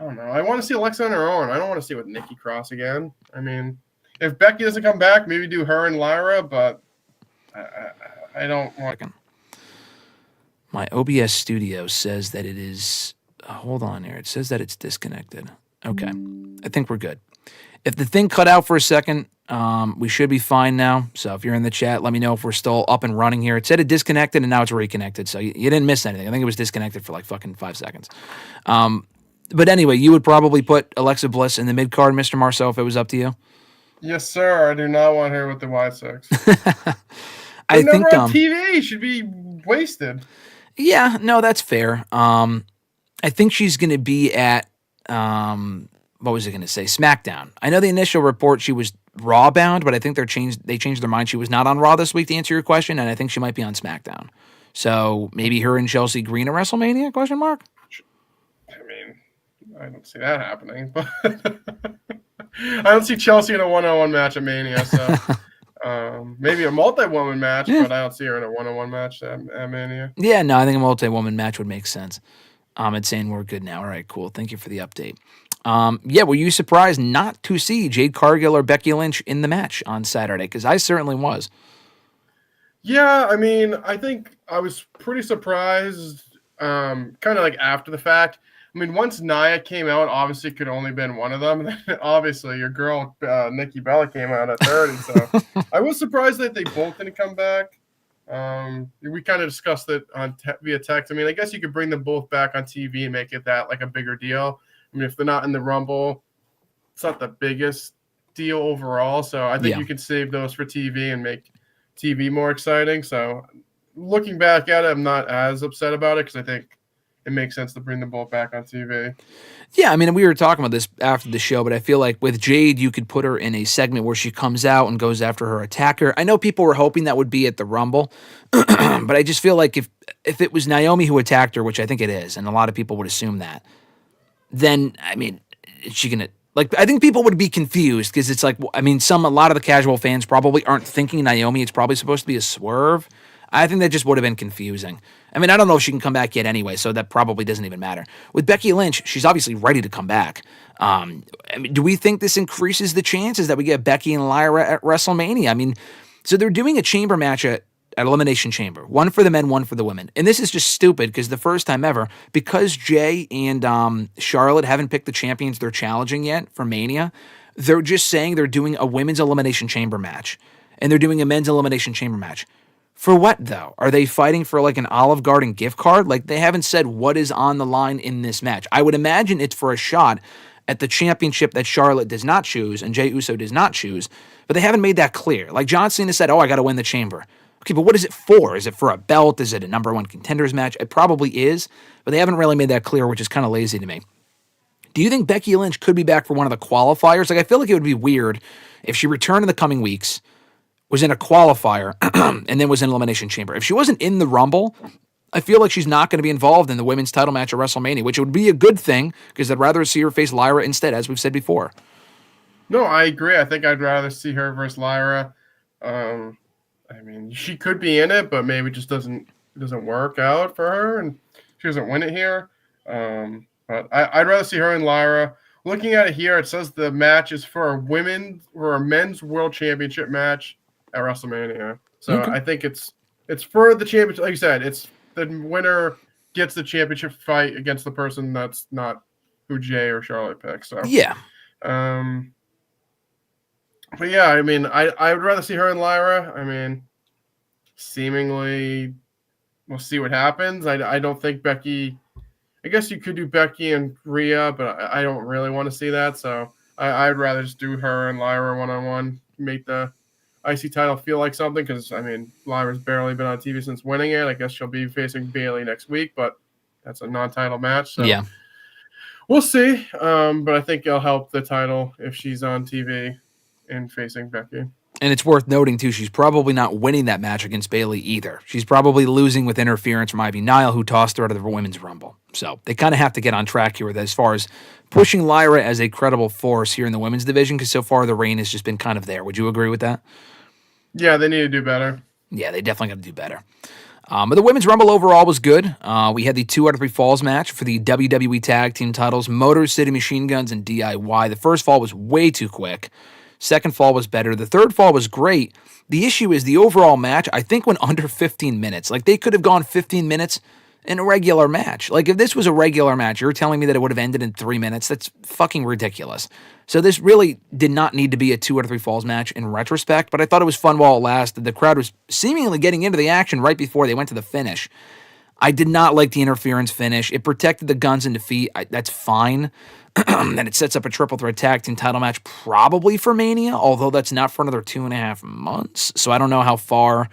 don't know. I want to see Alexa on her own. I don't want to see with Nikki Cross again. I mean, if Becky doesn't come back, maybe do her and Lyra, but I don't want. My OBS studio says that it is. Hold on here. It says that it's disconnected. Okay, I think we're good. If the thing cut out for a second, we should be fine now. So if you're in the chat, let me know if we're still up and running here. It said it disconnected and now it's reconnected. So you didn't miss anything. I think it was disconnected for fucking 5 seconds. But anyway, you would probably put Alexa Bliss in the mid card, Mr. Marceau, if it was up to you. Yes, sir. I do not want her with the Y6. I think on TV should be wasted. Yeah, no, that's fair. I think she's going to be at what was I going to say? SmackDown. I know the initial report she was Raw bound, but I think they changed their mind. She was not on Raw this week to answer your question, and I think she might be on SmackDown. So maybe her and Chelsea Green at WrestleMania? Question mark. I mean, I don't see that happening, but I don't see Chelsea in a one-on-one match at Mania. So maybe a multi-woman match, but I don't see her in a one-on-one match at Mania. Yeah, no, I think a multi-woman match would make sense. It's saying we're good now. All right, cool. Thank you for the update. Were you surprised not to see Jade Cargill or Becky Lynch in the match on Saturday? Because I certainly was. Yeah, I mean, I think I was pretty surprised, kind of after the fact. I mean, once Nia came out, obviously it could only been one of them. And then obviously your girl, Nikki Bella, came out at third. And so I was surprised that they both didn't come back. We kind of discussed it on via text. I mean, I guess you could bring them both back on TV and make it that a bigger deal. I mean, if they're not in the Rumble, it's not the biggest deal overall. So I think you could save those for TV and make TV more exciting. So looking back at it, I'm not as upset about it because I think it makes sense to bring them both back on TV. Yeah, I mean, we were talking about this after the show, but I feel like with Jade, you could put her in a segment where she comes out and goes after her attacker. I know people were hoping that would be at the Rumble, but I just feel like if it was Naomi who attacked her, which I think it is, and a lot of people would assume that, then, I mean, is she going to... I think people would be confused because it's a lot of the casual fans probably aren't thinking Naomi. It's probably supposed to be a swerve. I think that just would have been confusing. I mean, I don't know if she can come back yet anyway, so that probably doesn't even matter. With Becky Lynch, she's obviously ready to come back. I mean, do we think this increases the chances that we get Becky and Lyra at WrestleMania? I mean, so they're doing a chamber match at at Elimination Chamber. One for the men, one for the women. And this is just stupid because the first time ever, because Jey and Charlotte haven't picked the champions they're challenging yet for Mania, they're just saying they're doing a women's Elimination Chamber match. And they're doing a men's Elimination Chamber match. For what, though? Are they fighting for like an Olive Garden gift card? Like, they haven't said what is on the line in this match. I would imagine it's for a shot at the championship that Charlotte does not choose and Jey Uso does not choose, but they haven't made that clear. Like, John Cena said, I got to win the chamber. Okay, but what is it for? Is it for a belt? Is it a number one contenders match? It probably is, but they haven't really made that clear, which is kind of lazy to me. Do you think Becky Lynch could be back for one of the qualifiers? Like, I feel like it would be weird if she returned in the coming weeks, was in a qualifier, and then was in Elimination Chamber. If she wasn't in the Rumble, I feel like she's not going to be involved in the women's title match at WrestleMania, which would be a good thing because I'd rather see her face Lyra instead, as we've said before. No, I agree. I think I'd rather see her versus Lyra. I mean, she could be in it, but maybe it just doesn't work out for her, and she doesn't win it here. But I'd rather see her and Lyra. Looking at it here, it says the match is for a men's world championship match at WrestleMania. So okay. I think it's for the championship. Like you said, it's the winner gets the championship fight against the person that's not who Jey or Charlotte picks. So yeah. But yeah, I mean, I would rather see her and Lyra. I mean, seemingly, we'll see what happens. I don't think Becky. I guess you could do Becky and Rhea, but I don't really want to see that. So I'd rather just do her and Lyra one-on-one, make the IC title feel like something. Because I mean, Lyra's barely been on TV since winning it. I guess she'll be facing Bayley next week, but that's a non-title match. So yeah, we'll see. But I think it'll help the title if she's on TV and facing Becky. And it's worth noting, too, she's probably not winning that match against Bayley either. She's probably losing with interference from Ivy Nile, who tossed her out of the Women's Rumble. So they kind of have to get on track here with as far as pushing Lyra as a credible force here in the women's division, because so far the reign has just been kind of there. Would you agree with that? Yeah, they need to do better. Yeah, they definitely got to do better. But the Women's Rumble overall was good. We had the 2 out of 3 falls match for the WWE Tag Team titles, Motor City Machine Guns and DIY. The first fall was way too quick. Second fall was better. The third fall was great. The issue is the overall match, I think, went under 15 minutes. Like, they could have gone 15 minutes in a regular match. Like, if this was a regular match, you're telling me that it would have ended in 3 minutes? That's fucking ridiculous. So this really did not need to be a 2 out of 3 falls match in retrospect, but I thought it was fun while it lasted. The crowd was seemingly getting into the action right before they went to the finish. I did not like the interference finish. It protected the Guns in defeat. That's fine. And it sets up a triple threat tag team title match probably for Mania, although that's not for another 2.5 months. So I don't know how far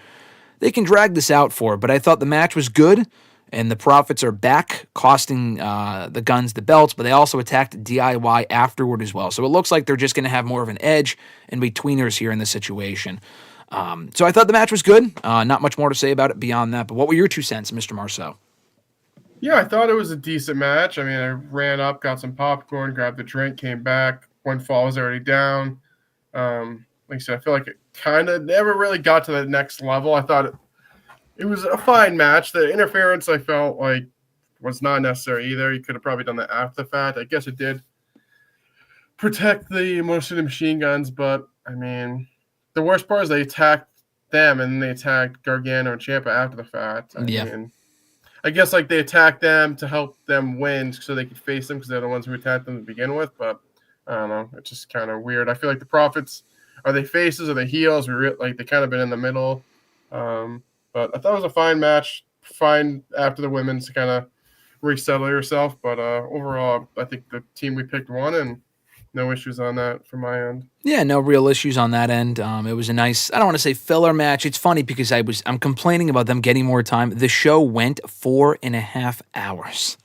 they can drag this out for. But I thought the match was good, and the Profits are back, costing the Guns the belts, but they also attacked DIY afterward as well. So it looks like they're just going to have more of an edge in betweeners here in this situation. So I thought the match was good. Not much more to say about it beyond that. But what were your 2 cents, Mr. Marceau? Yeah, I thought it was a decent match. I mean, I ran up, got some popcorn, grabbed a drink, came back. One fall was already down. Like I said, I feel like it kind of never really got to the next level. I thought it was a fine match. The interference, I felt like, was not necessary either. You could have probably done that after the fact. I guess it did protect the most of the machine guns, but, I mean, the worst part is they attacked them and they attacked Gargano and Ciampa after the fact. I mean, I guess like they attacked them to help them win so they could face them because they're the ones who attacked them to begin with. But I don't know. It's just kind of weird. I feel like the Profits, are they faces or they heels? Like they kind of been in the middle. But I thought it was a fine match. Fine after the women's to kind of resettle yourself. But overall, I think the team we picked won, and no issues on that from my end. Yeah, no real issues on that end. It was a nice, I don't want to say filler match. It's funny because I'm complaining about them getting more time. The show went 4.5 hours.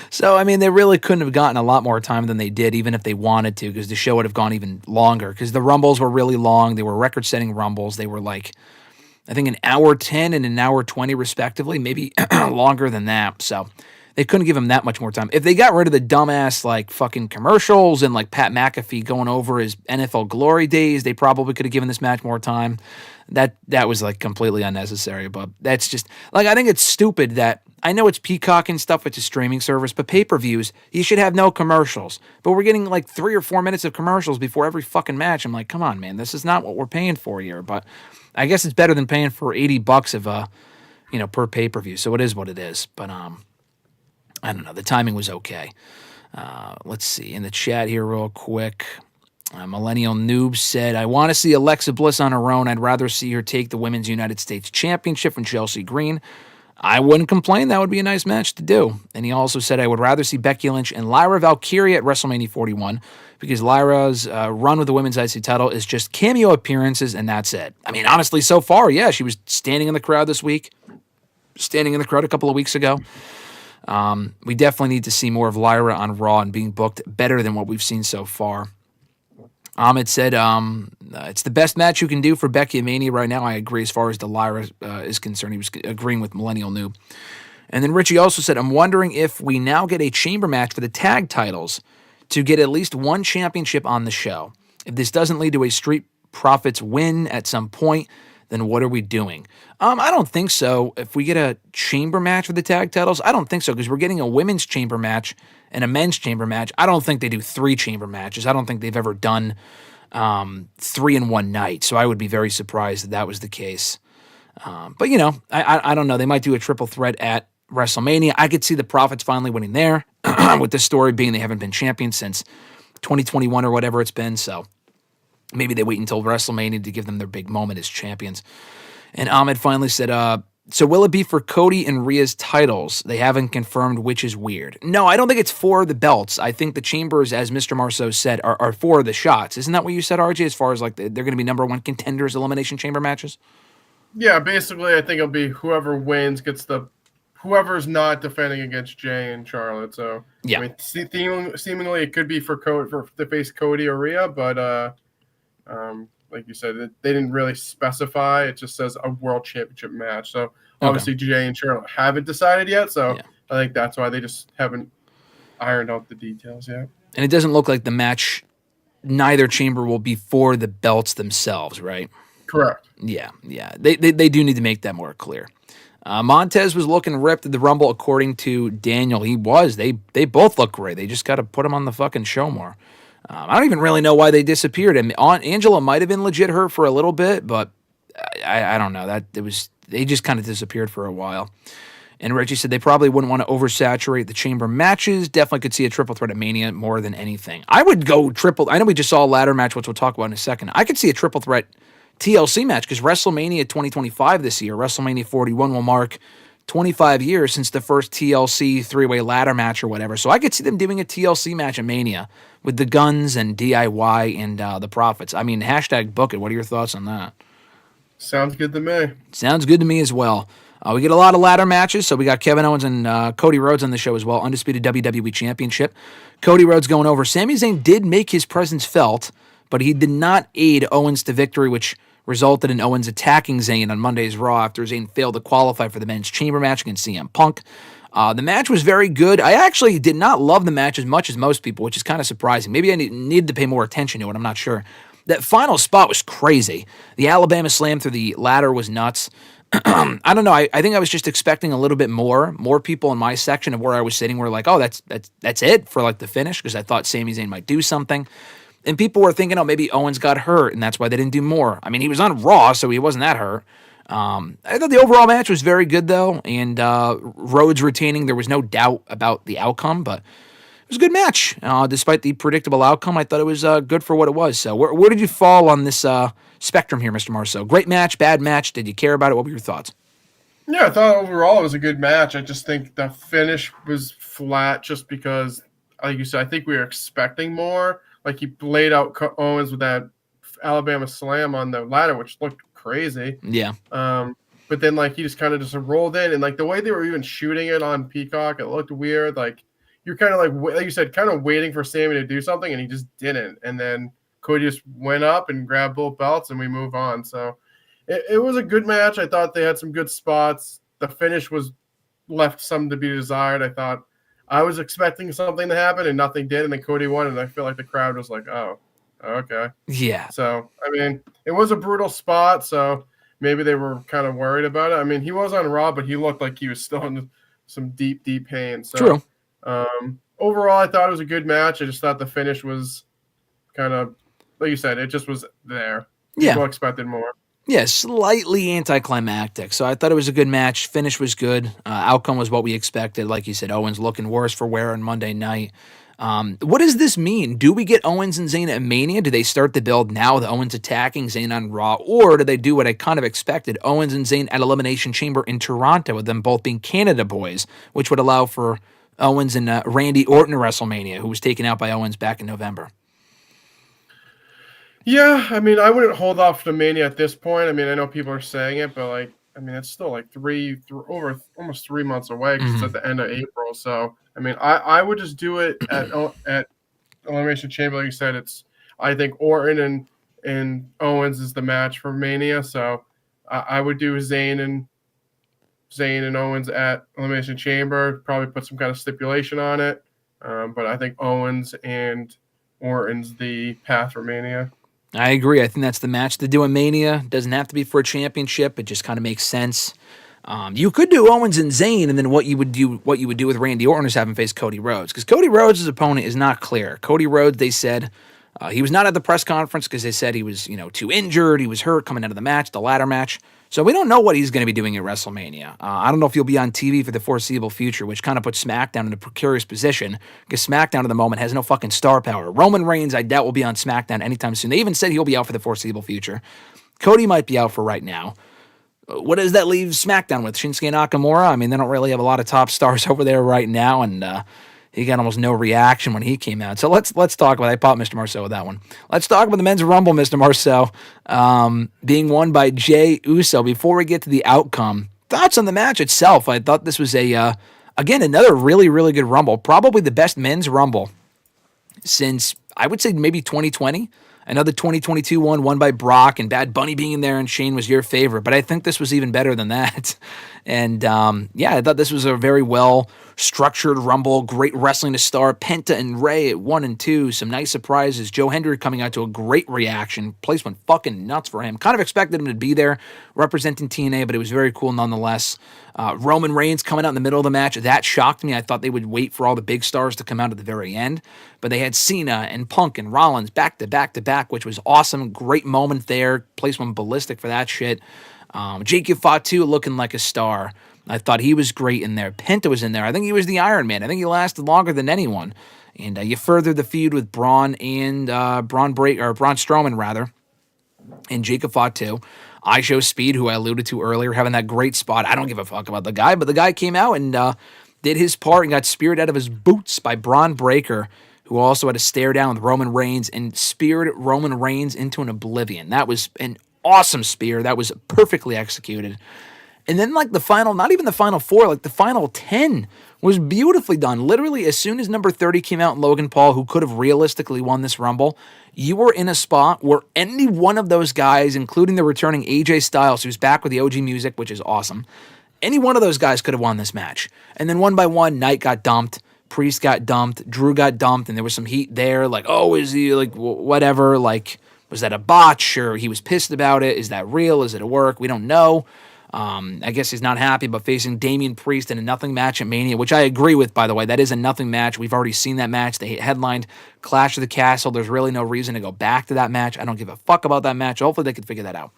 So, I mean, they really couldn't have gotten a lot more time than they did, even if they wanted to, because the show would have gone even longer, because the Rumbles were really long. They were record-setting Rumbles. They were like, I think, 1:10 and 1:20 respectively, maybe longer than that. So they couldn't give him that much more time. If they got rid of the dumbass, like, fucking commercials and, like, Pat McAfee going over his NFL glory days, they probably could have given this match more time. that was like completely unnecessary. But that's just like, I think it's stupid that, I know it's Peacock and stuff, it's a streaming service, but pay-per-views, you should have no commercials. But we're getting like 3 or 4 minutes of commercials before every fucking match. I'm like, come on, man, this is not what we're paying for here. But I guess it's better than paying for $80 of per pay-per-view. So it is what it is. But I don't know. The timing was okay. Let's see in the chat here real quick. Millennial Noob said, I want to see Alexa Bliss on her own. I'd rather see her take the Women's United States Championship from Chelsea Green. I wouldn't complain. That would be a nice match to do. And he also said, I would rather see Becky Lynch and Lyra Valkyria at WrestleMania 41 because Lyra's run with the Women's IC title is just cameo appearances, and that's it. I mean, honestly, so far, yeah, she was standing in the crowd this week, standing in the crowd a couple of weeks ago. We definitely need to see more of Lyra on Raw and being booked better than what we've seen so far. Ahmed said, it's the best match you can do for Becky at Mania right now. I agree as far as the Lyra is concerned. He was agreeing with Millennial Noob. And then Richie also said, I'm wondering if we now get a chamber match for the tag titles to get at least one championship on the show. If this doesn't lead to a Street Profits win at some point, then what are we doing? I don't think so. If we get a chamber match for the tag titles, I don't think so, because we're getting a women's chamber match and a men's chamber match. I don't think they do 3 chamber matches. I don't think they've ever done 3 in one night, so I would be very surprised if that was the case. But, I don't know. They might do a triple threat at WrestleMania. I could see the Profits finally winning there, with the story being they haven't been champions since 2021 or whatever it's been, so maybe they wait until WrestleMania to give them their big moment as champions. And Ahmed finally said, so will it be for Cody and Rhea's titles? They haven't confirmed, which is weird. No, I don't think it's for the belts. I think the chambers, as Mr. Marceau said, are for the shots. Isn't that what you said, RJ, as far as like they're going to be number 1 contenders elimination chamber matches? Yeah, basically, I think it'll be whoever wins gets whoever's not defending against Jey and Charlotte. So, yeah. I mean, seemingly it could be for the face Cody or Rhea, but like you said, they didn't really specify. It just says a world championship match. So obviously Jey and Charlotte haven't decided yet. So I think that's why they just haven't ironed out the details yet. And it doesn't look like the match, neither chamber will be for the belts themselves, right? Correct. Yeah. They do need to make that more clear. Montez was looking ripped at the Rumble, according to Daniel. He was. They both look great. They just got to put him on the fucking show more. I don't even really know why they disappeared. And Angela might have been legit hurt for a little bit, but I don't know. They just kind of disappeared for a while. And Reggie said they probably wouldn't want to oversaturate the chamber matches. Definitely could see a triple threat at Mania more than anything. I would go triple. I know we just saw a ladder match, which we'll talk about in a second. I could see a triple threat TLC match because WrestleMania 2025 this year, WrestleMania 41 will mark 25 years since the first TLC 3-way ladder match or whatever. So I could see them doing a TLC match at Mania with the Guns and DIY and the Profits. I mean, hashtag book it. What are your thoughts on that? Sounds good to me. Sounds good to me as well. We get a lot of ladder matches, so we got Kevin Owens and Cody Rhodes on the show as well. Undisputed WWE Championship. Cody Rhodes going over. Sami Zayn did make his presence felt, but he did not aid Owens to victory, which resulted in Owens attacking Zayn on Monday's Raw after Zayn failed to qualify for the men's chamber match against CM Punk. The match was very good. I actually did not love the match as much as most people, which is kind of surprising. Maybe I needed to pay more attention to it. I'm not sure. That final spot was crazy. The Alabama slam through the ladder was nuts. I don't know. I think I was just expecting a little bit more. More people in my section of where I was sitting were like, oh, that's it for like the finish, because I thought Sami Zayn might do something. And people were thinking, oh, maybe Owens got hurt, and that's why they didn't do more. I mean, he was on Raw, so he wasn't that hurt. I thought the overall match was very good, though, and Rhodes retaining, there was no doubt about the outcome, but it was a good match. Despite the predictable outcome, I thought it was good for what it was. So where did you fall on this spectrum here, Mr. Marceau? Great match, bad match? Did you care about it? What were your thoughts? Yeah, I thought overall it was a good match. I just think the finish was flat just because, like you said, I think we were expecting more. Like, he laid out Owens with that Alabama slam on the ladder, which looked crazy. Yeah. But then, like, he just kind of just rolled in. And, like, the way they were even shooting it on Peacock, it looked weird. Like, you're kind of, like you said, kind of waiting for Sami to do something, and he just didn't. And then Cody just went up and grabbed both belts, and we move on. So it was a good match. I thought they had some good spots. The finish was left some to be desired. I was expecting something to happen, and nothing did, and then Cody won, and I feel like the crowd was like, oh, okay. Yeah. So, I mean, it was a brutal spot, so maybe they were kind of worried about it. I mean, he was on Raw, but he looked like he was still in some deep pain. So, True. Overall, I thought it was a good match. I just thought the finish was kind of, like you said, it just was there. People expected more. Yeah, slightly anticlimactic. So I thought it was a good match. Finish was good. Outcome was what we expected. Like you said, Owens looking worse for wear on Monday night. What does this mean? Do we get Owens and Zayn at Mania? Do they start the build now with Owens attacking Zayn on Raw? Or do they do what I kind of expected, Owens and Zayn at Elimination Chamber in Toronto, with them both being Canada boys, which would allow for Owens and Randy Orton at WrestleMania, who was taken out by Owens back in November? Yeah, I mean, I wouldn't hold off to Mania at this point. I mean, I know people are saying it, but I mean, it's still like over almost 3 months away because it's at the end of April. So, I mean, I would just do it at Elimination Chamber. Like you said, I think Orton and Owens is the match for Mania. So, I would do Zayn and Owens at Elimination Chamber. Probably put some kind of stipulation on it. But I think Owens and Orton's the path for Mania. I agree. I think that's the match to do in Mania. Doesn't have to be for a championship. It just kind of makes sense. You could do Owens and Zayn, and then what you would do with Randy Orton is have him face Cody Rhodes, because Cody Rhodes' opponent is not clear. Cody Rhodes, they said he was not at the press conference because they said he was too injured. He was hurt coming out of the match, the ladder match. So we don't know what he's going to be doing at WrestleMania. I don't know if he'll be on TV for the foreseeable future, which kind of puts SmackDown in a precarious position, because SmackDown at the moment has no fucking star power. Roman Reigns, I doubt, will be on SmackDown anytime soon. They even said he'll be out for the foreseeable future. Cody might be out for right now. What does that leave SmackDown with? Shinsuke Nakamura? I mean, they don't really have a lot of top stars over there right now, and he got almost no reaction when he came out. So let's talk about it. I popped Mr. Marceau with that one. Let's talk about the Men's Rumble, Mr. Marceau, being won by Jey Uso. Before we get to the outcome, thoughts on the match itself. I thought this was again, another really, really good Rumble. Probably the best Men's Rumble since, I would say, maybe 2020. I know the 2022 one won by Brock and Bad Bunny being in there and Shane was your favorite, but I think this was even better than that. And I thought this was a very well structured Rumble, great wrestling to start. Penta and Rey at 1 and 2, some nice surprises. Joe Hendry coming out to a great reaction. Place went fucking nuts for him. Kind of expected him to be there representing TNA, but it was very cool nonetheless. Roman Reigns coming out in the middle of the match, that shocked me. I thought they would wait for all the big stars to come out at the very end, but they had Cena and Punk and Rollins back to back, which was awesome. Great moment there. Place went ballistic for that shit. Jake Fatu looking like a star. I thought he was great in there. Penta was in there. I think he was the Iron Man. I think he lasted longer than anyone. And you furthered the feud with Braun and Braun Strowman rather, and Jacob Fatu. I Show Speed, who I alluded to earlier, having that great spot. I don't give a fuck about the guy, but the guy came out and did his part and got speared out of his boots by Braun Breaker, who also had a stare down with Roman Reigns and speared Roman Reigns into an oblivion. That was an awesome spear. That was perfectly executed. And then the final, not even the final 4, the final 10 was beautifully done. Literally, as soon as number 30 came out, Logan Paul, who could have realistically won this Rumble, you were in a spot where any one of those guys, including the returning AJ Styles, who's back with the OG music, which is awesome, any one of those guys could have won this match. And then one by one, Knight got dumped, Priest got dumped, Drew got dumped, and there was some heat there, is he, whatever, was that a botch, or he was pissed about it? Is that real? Is it a work? We don't know. I guess he's not happy about facing Damian Priest in a nothing match at Mania, which I agree with, by the way. That is a nothing match. We've already seen that match. They headlined Clash of the Castle. There's really no reason to go back to that match. I don't give a fuck about that match. Hopefully they can figure that out.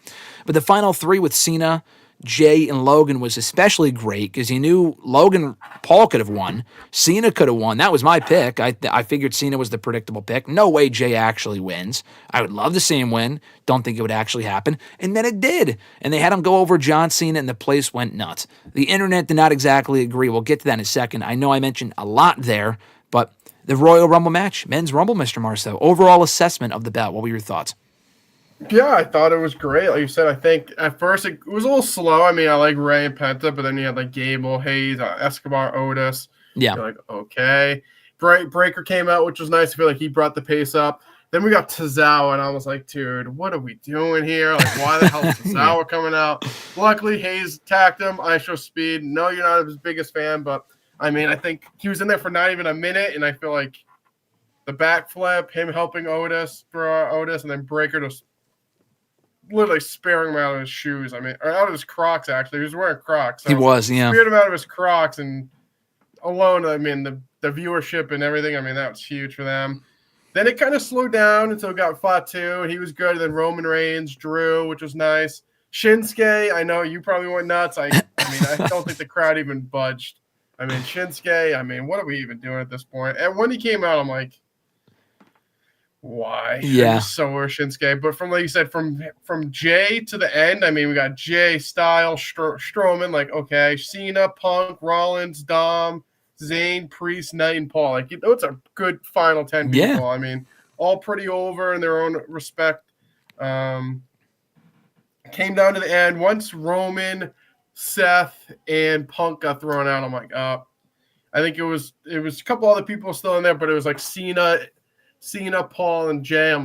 But the final 3 with Cena, Jay, and Logan was especially great because you knew Logan Paul could have won. Cena could have won. That was my pick. I figured Cena was the predictable pick. No way Jay actually wins. I would love to see him win. Don't think it would actually happen. And then it did. And they had him go over John Cena, and the place went nuts. The internet did not exactly agree. We'll get to that in a second. I know I mentioned a lot there, but the Royal Rumble match, Men's Rumble, Mr. Marceau, overall assessment of the bout. What were your thoughts? Yeah, I thought it was great. Like you said, I think at first it was a little slow. I mean, I like Ray and Penta, but then you had Gable, Hayes, Escobar, Otis. Yeah. You're okay. Breaker came out, which was nice. I feel like he brought the pace up. Then we got Tozawa, and I was like, dude, what are we doing here? Why the hell is Tozawa coming out? Luckily, Hayes attacked him. I Show Speed. No, you're not his biggest fan, but I mean, I think he was in there for not even a minute, and I feel like the backflip, him helping Otis, and then Breaker just literally spearing him out of his shoes. I mean, or out of his Crocs, actually. He was wearing Crocs. So He was, yeah. Speared him out of his Crocs, and alone, I mean, the viewership and everything, I mean, that was huge for them. Then it kind of slowed down until it got Fatu, and he was good. And then Roman Reigns, Drew, which was nice. Shinsuke, I know you probably went nuts. I mean, I don't think the crowd even budged. I mean, Shinsuke, I mean, what are we even doing at this point? And when he came out, I'm like, why? Yeah. So we're Shinsuke. But from, like you said, from Jay to the end, I mean, we got Jay, Styles, Strowman, like, okay, Cena, Punk, Rollins, Dom, Zayn, Priest, Knight, and Paul. Like, it's a good final 10 people. Yeah. I mean, all pretty over in their own respect. Came down to the end. Once Roman, Seth, and Punk got thrown out, I'm like, I think it was a couple other people still in there, but it was like Cena, Paul, and Jay. I'm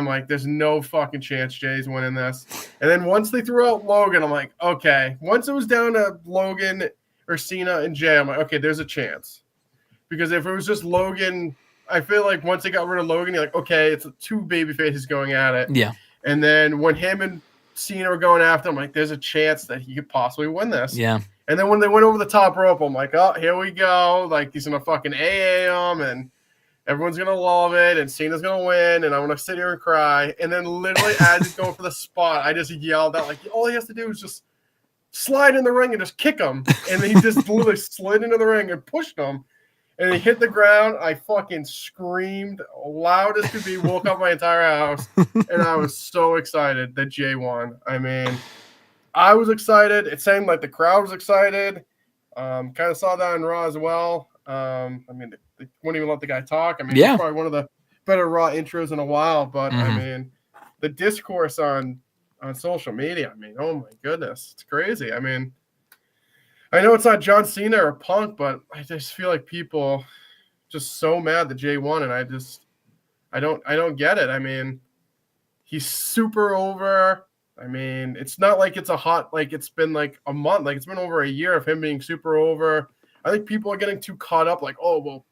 like, there's no fucking chance Jay's winning this. And then once they threw out Logan, I'm like, okay. Once it was down to Logan or Cena and Jay, I'm like, okay, there's a chance. Because if it was just Logan, I feel like once they got rid of Logan, you're like, okay, it's two baby faces going at it. Yeah. And then when him and Cena were going after him, like, there's a chance that he could possibly win this. Yeah. And then when they went over the top rope, I'm like, oh, here we go. Like, he's going to fucking AA him, and everyone's going to love it, and Cena's going to win, and I'm going to sit here and cry. And then literally as he's going for the spot, I just yelled out, like, all he has to do is just slide in the ring and just kick him. And then he just literally slid into the ring and pushed him. And he hit the ground. I fucking screamed loud as could be, woke up my entire house. And I was so excited that Jay won. I mean, I was excited. It seemed like the crowd was excited. Kind of saw that on Raw as well. I mean, they wouldn't even let the guy talk. I mean, Yeah. It's probably one of the better Raw intros in a while. But, I mean, the discourse on social media, I mean, oh my goodness. It's crazy. I mean, I know it's not John Cena or Punk, but I just feel like people just so mad that Jay won, and I don't get it. I mean, he's super over. I mean, it's not like it's it's been like a month, like it's been over a year of him being super over. I think people are getting too caught up, like, oh well,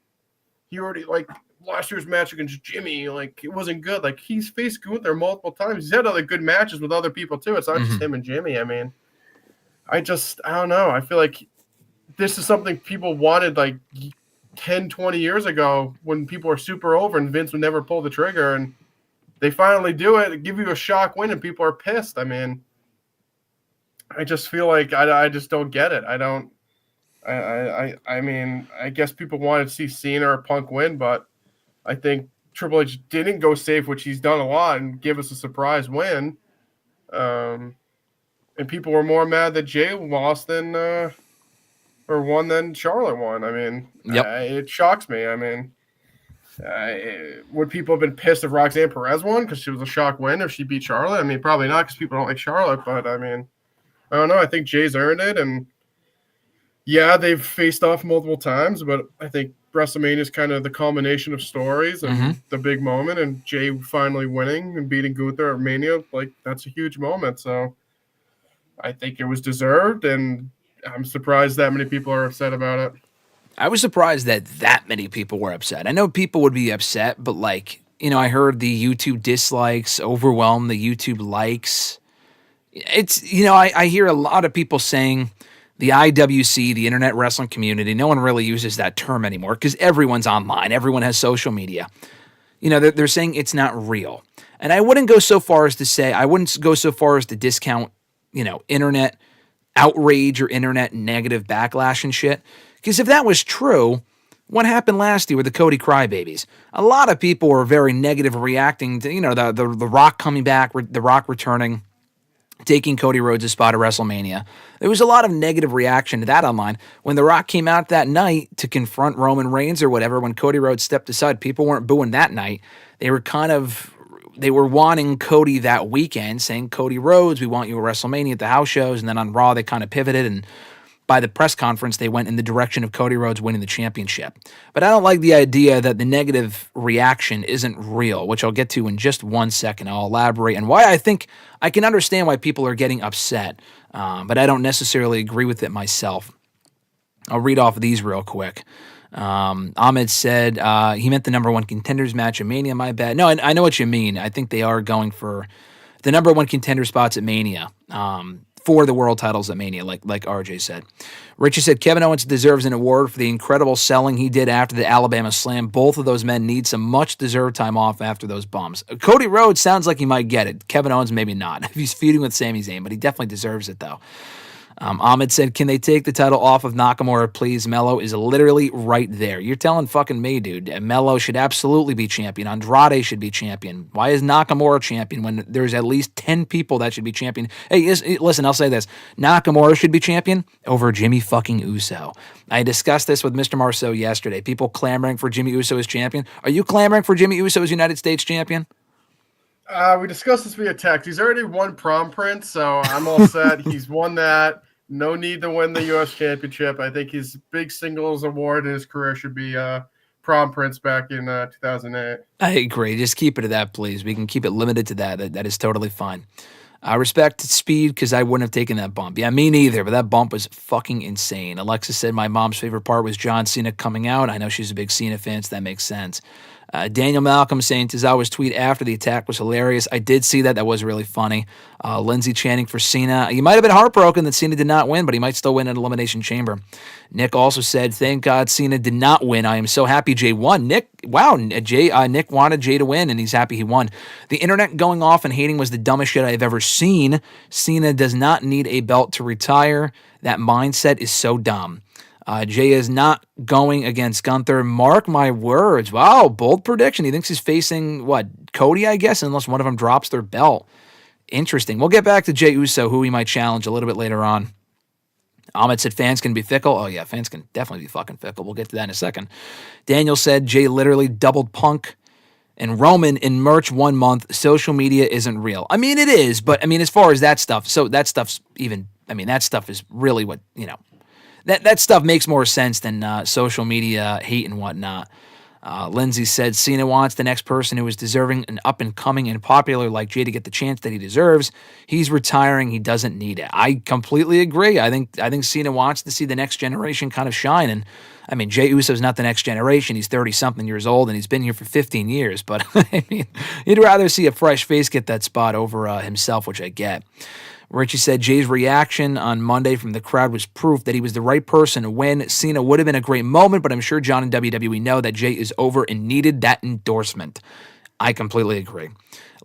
he already, like, last year's match against Jimmy, like, it wasn't good. Like, he's faced Gunther multiple times. He's had other good matches with other people too. It's not just him and Jimmy. I mean, I don't know. I feel like this is something people wanted like 10, 20 years ago when people were super over and Vince would never pull the trigger, and they finally do it, give you a shock win, and people are pissed. I mean, I just feel like I just don't get it. I mean, I guess people wanted to see Cena or Punk win, but I think Triple H didn't go safe, which he's done a lot, and give us a surprise win. And people were more mad that Jay lost than won than Charlotte won. I mean, it shocks me. I mean, would people have been pissed if Roxanne Perez won because she was a shock win if she beat Charlotte? I mean, probably not because people don't like Charlotte. But, I mean, I don't know. I think Jay's earned it. And, yeah, they've faced off multiple times. But I think WrestleMania is kind of the culmination of stories and the big moment. And Jay finally winning and beating Gunther at Mania, like, that's a huge moment. So I think it was deserved, and I'm surprised that many people are upset about it. I was surprised that many people were upset. I know people would be upset, but, like, you know, I heard the YouTube dislikes overwhelm the YouTube likes. It's, you know, I hear a lot of people saying the IWC, the Internet Wrestling Community, no one really uses that term anymore because everyone's online. Everyone has social media. You know, they're saying it's not real. And I wouldn't go so far as to discount, you know, internet outrage or internet negative backlash and shit. Because if that was true, what happened last year with the Cody crybabies? A lot of people were very negative reacting to, you know, the Rock coming back, the Rock returning, taking Cody Rhodes' spot at WrestleMania. There was a lot of negative reaction to that online. When The Rock came out that night to confront Roman Reigns or whatever, when Cody Rhodes stepped aside, people weren't booing that night. They were wanting Cody that weekend, saying, Cody Rhodes, we want you at WrestleMania at the house shows. And then on Raw, they kind of pivoted. And by the press conference, they went in the direction of Cody Rhodes winning the championship. But I don't like the idea that the negative reaction isn't real, which I'll get to in just 1 second. I'll elaborate on why I think I can understand why people are getting upset, but I don't necessarily agree with it myself. I'll read off of these real quick. Ahmed said he meant the number one contenders match at Mania, my bad. No, I know what you mean. I think they are going for the number one contender spots at Mania. For the world titles at Mania, like RJ said. Richie said Kevin Owens deserves an award for the incredible selling he did after the Alabama Slam. Both of those men need some much-deserved time off after those bumps. Cody Rhodes sounds like he might get it. Kevin Owens, maybe not. If he's feuding with Sami Zayn, but he definitely deserves it, though. Ahmed said, can they take the title off of Nakamura, please? Melo is literally right there. You're telling fucking me, dude. Melo should absolutely be champion. Andrade should be champion. Why is Nakamura champion when there's at least 10 people that should be champion? Hey, listen, I'll say this. Nakamura should be champion over Jimmy fucking Uso. I discussed this with Mr. Marceau yesterday. People clamoring for Jimmy Uso as champion. Are you clamoring for Jimmy Uso as United States champion? We discussed this via text. He's already won Prom Prince, so I'm all set. He's won that. No need to win the U.S. Championship. I think his big singles award in his career should be Prom Prince back in 2008. I agree. Just keep it to that, please. We can keep it limited to that. That is totally fine. Respect speed, because I wouldn't have taken that bump. Yeah, me neither, but that bump was fucking insane. Alexis said my mom's favorite part was John Cena coming out. I know she's a big Cena fan, so that makes sense. Daniel Malcolm saying Tozawa's tweet after the attack was hilarious. I did see that. That was really funny. Lindsay chanting for Cena. You might have been heartbroken that Cena did not win, but he might still win at Elimination Chamber. Nick also said, thank God Cena did not win. I am so happy Jey won. Nick wanted Jey to win, and he's happy he won. The internet going off and hating was the dumbest shit I've ever seen. Cena does not need a belt to retire. That mindset is so dumb. Jey is not going against Gunther. Mark my words. Wow, bold prediction. He thinks he's facing, Cody, I guess, unless one of them drops their belt. Interesting. We'll get back to Jey Uso, who he might challenge a little bit later on. Ahmed said fans can be fickle. Oh, yeah, fans can definitely be fucking fickle. We'll get to that in a second. Daniel said Jey literally doubled Punk and Roman in merch 1 month. Social media isn't real. I mean, it is, but, as far as that stuff, so that stuff's even, that stuff is really what, That stuff makes more sense than social media hate and whatnot. Lindsay said Cena wants the next person who is deserving and up-and-coming and popular like Jey to get the chance that he deserves. He's retiring. He doesn't need it. I completely agree. I think Cena wants to see the next generation kind of shine. And, Jey Uso's not the next generation. He's 30-something years old, and he's been here for 15 years. But, he'd rather see a fresh face get that spot over himself, which I get. Richie said Jey's reaction on Monday from the crowd was proof that he was the right person to win. Cena would have been a great moment, but I'm sure John and WWE know that Jey is over and needed that endorsement. I completely agree.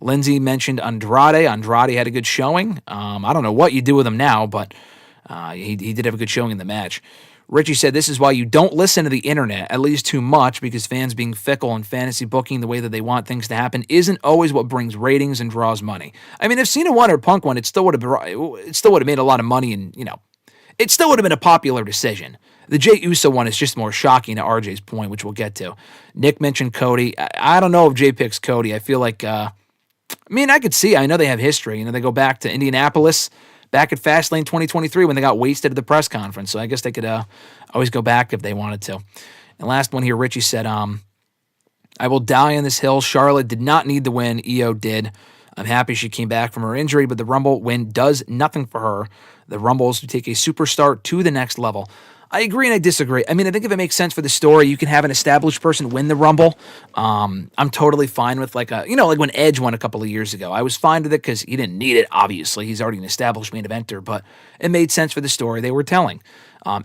Lindsay mentioned Andrade. Andrade had a good showing. I don't know what you do with him now, but he did have a good showing in the match. Richie said this is why you don't listen to the internet, at least too much, because fans being fickle and fantasy booking the way that they want things to happen isn't always what brings ratings and draws money. If Cena won or Punk won, it still would have made a lot of money, and it still would have been a popular decision. The Jey Uso one is just more shocking to RJ's point, which we'll get to. Nick mentioned Cody. I don't know if Jey picks Cody. I feel like, I could see. I know they have history. They go back to Indianapolis, back at Fastlane 2023 when they got wasted at the press conference. So I guess they could always go back if they wanted to. And last one here, Richie said, I will die on this hill. Charlotte did not need the win. Io did. I'm happy she came back from her injury, but the Rumble win does nothing for her. The Rumbles to take a superstar to the next level. I agree and I disagree. I think if it makes sense for the story, you can have an established person win the Rumble. I'm totally fine with like when Edge won a couple of years ago. I was fine with it because he didn't need it, obviously. He's already an established main eventer, but it made sense for the story they were telling.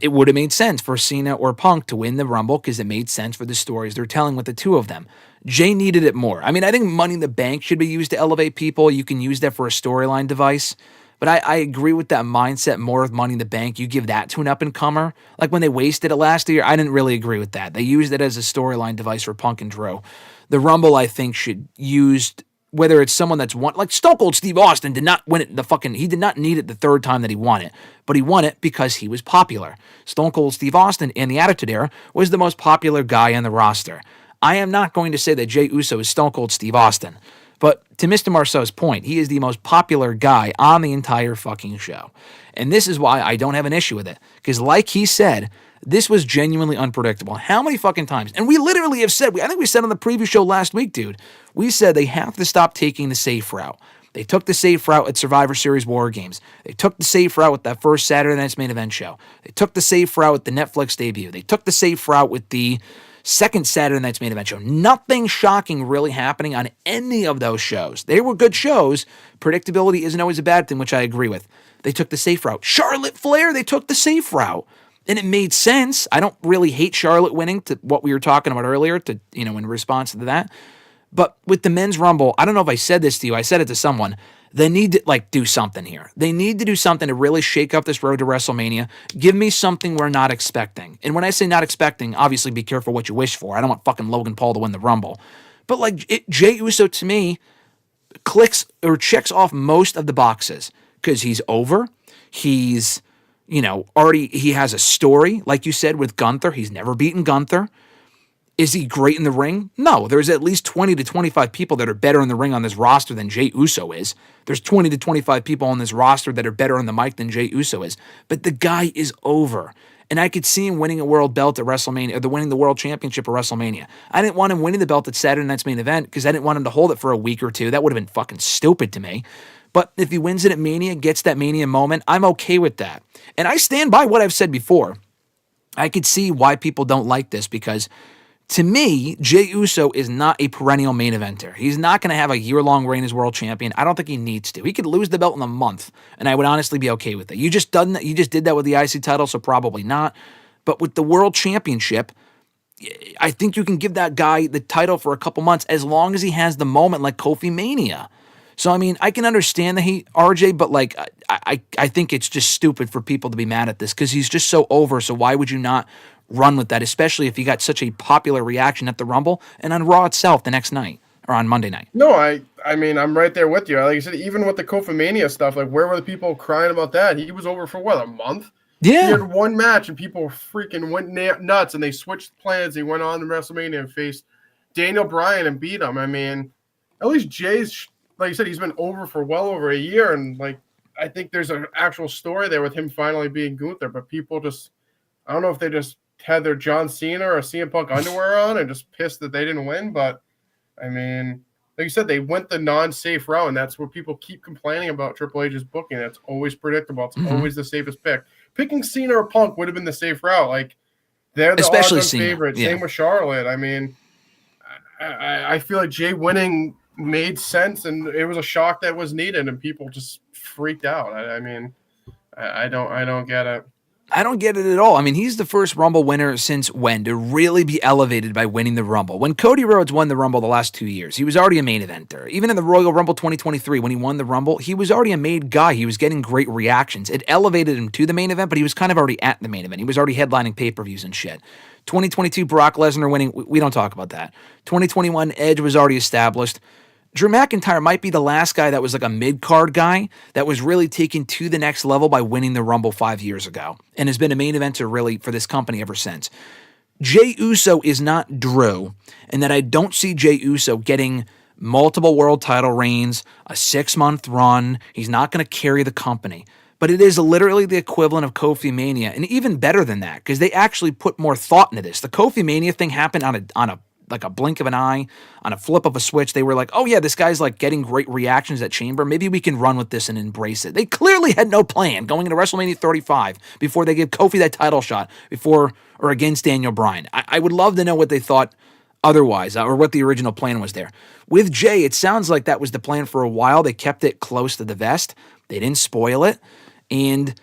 It would have made sense for Cena or Punk to win the Rumble because it made sense for the stories they're telling with the two of them. Jey needed it more. I think Money in the Bank should be used to elevate people. You can use that for a storyline device. But I agree with that mindset more of Money in the Bank. You give that to an up-and-comer. Like when they wasted it last year, I didn't really agree with that. They used it as a storyline device for Punk and Drew. The Rumble, I think, should use, whether it's someone that's won, like Stone Cold Steve Austin did not win it he did not need it the third time that he won it, but he won it because he was popular. Stone Cold Steve Austin in the Attitude Era was the most popular guy on the roster. I am not going to say that Jey Uso is Stone Cold Steve Austin. But to Mr. Marceau's point, he is the most popular guy on the entire fucking show. And this is why I don't have an issue with it. Because like he said, this was genuinely unpredictable. How many fucking times? And we literally have said, I think we said on the preview show last week, dude, we said they have to stop taking the safe route. They took the safe route at Survivor Series War Games. They took the safe route with that first Saturday Night's Main Event show. They took the safe route with the Netflix debut. They took the safe route with the Second Saturday night's main event show. Nothing shocking really happening on any of those shows. They were good shows. Predictability isn't always a bad thing, which I agree with. They took the safe route. Charlotte Flair, they took the safe route. And it made sense. I don't really hate Charlotte winning, to what we were talking about earlier, to, in response to that. But with the men's rumble, I don't know if I said this to you. I said it to someone. They need to do something here. They need to do something to really shake up this road to WrestleMania. Give me something we're not expecting. And when I say not expecting, obviously be careful what you wish for. I don't want fucking Logan Paul to win the Rumble. But Jey Uso, to me, clicks or checks off most of the boxes because he's over. He's, already, he has a story, like you said, with Gunther. He's never beaten Gunther. Is he great in the ring? No. There's at least 20 to 25 people that are better in the ring on this roster than Jey Uso is. There's 20 to 25 people on this roster that are better on the mic than Jey Uso is. But the guy is over. And I could see him winning a world belt at WrestleMania, or winning the world championship at WrestleMania. I didn't want him winning the belt at Saturday night's main event because I didn't want him to hold it for a week or two. That would have been fucking stupid to me. But if he wins it at Mania, gets that Mania moment, I'm okay with that. And I stand by what I've said before. I could see why people don't like this because, to me, Jey Uso is not a perennial main eventer. He's not going to have a year-long reign as world champion. I don't think he needs to. He could lose the belt in a month, and I would honestly be okay with it. You just did that with the IC title, so probably not. But with the world championship, I think you can give that guy the title for a couple months as long as he has the moment like Kofi Mania. So, I can understand the hate, RJ, but I think it's just stupid for people to be mad at this because he's just so over. So why would you not run with that, especially if you got such a popular reaction at the Rumble and on Raw itself the next night or on Monday night? No, I'm right there with you. Like I said, even with the Kofi Mania stuff, where were the people crying about that? He was over for what, a month? Yeah. He had one match and people freaking went nuts and they switched plans. He went on to WrestleMania and faced Daniel Bryan and beat him. At least Jay's, like you said, he's been over for well over a year. And I think there's an actual story there with him finally being Gunther, but people just, I don't know if they just had their John Cena or CM Punk underwear on and just pissed that they didn't win. But like you said, they went the non-safe route, and that's what people keep complaining about Triple H's booking. It's always predictable. It's always the safest pick. Picking Cena or Punk would have been the safe route. They're the especially odds-on favorite. Yeah. Same with Charlotte. I feel like Jay winning made sense, and it was a shock that was needed, and people just freaked out. I don't get it. I don't get it at all. He's the first Rumble winner since when to really be elevated by winning the Rumble. When Cody Rhodes won the Rumble the last 2 years, he was already a main eventer. Even in the Royal Rumble 2023, when he won the Rumble, he was already a made guy. He was getting great reactions. It elevated him to the main event, but he was kind of already at the main event. He was already headlining pay-per-views and shit. 2022, Brock Lesnar winning, we don't talk about that. 2021, Edge was already established. Drew McIntyre might be the last guy that was a mid-card guy that was really taken to the next level by winning the Rumble 5 years ago and has been a main eventer really for this company ever since. Jey Uso is not Drew, and that I don't see Jey Uso getting multiple world title reigns, a 6-month run. He's not going to carry the company. But it is literally the equivalent of Kofi Mania, and even better than that, because they actually put more thought into this. The Kofi Mania thing happened on a blink of an eye, on a flip of a switch. They were like, oh yeah, this guy's getting great reactions at Chamber. Maybe we can run with this and embrace it. They clearly had no plan going into WrestleMania 35 before they gave Kofi that title shot before or against Daniel Bryan. I would love to know what they thought otherwise, or what the original plan was there. With Jay, it sounds like that was the plan for a while. They kept it close to the vest. They didn't spoil it. And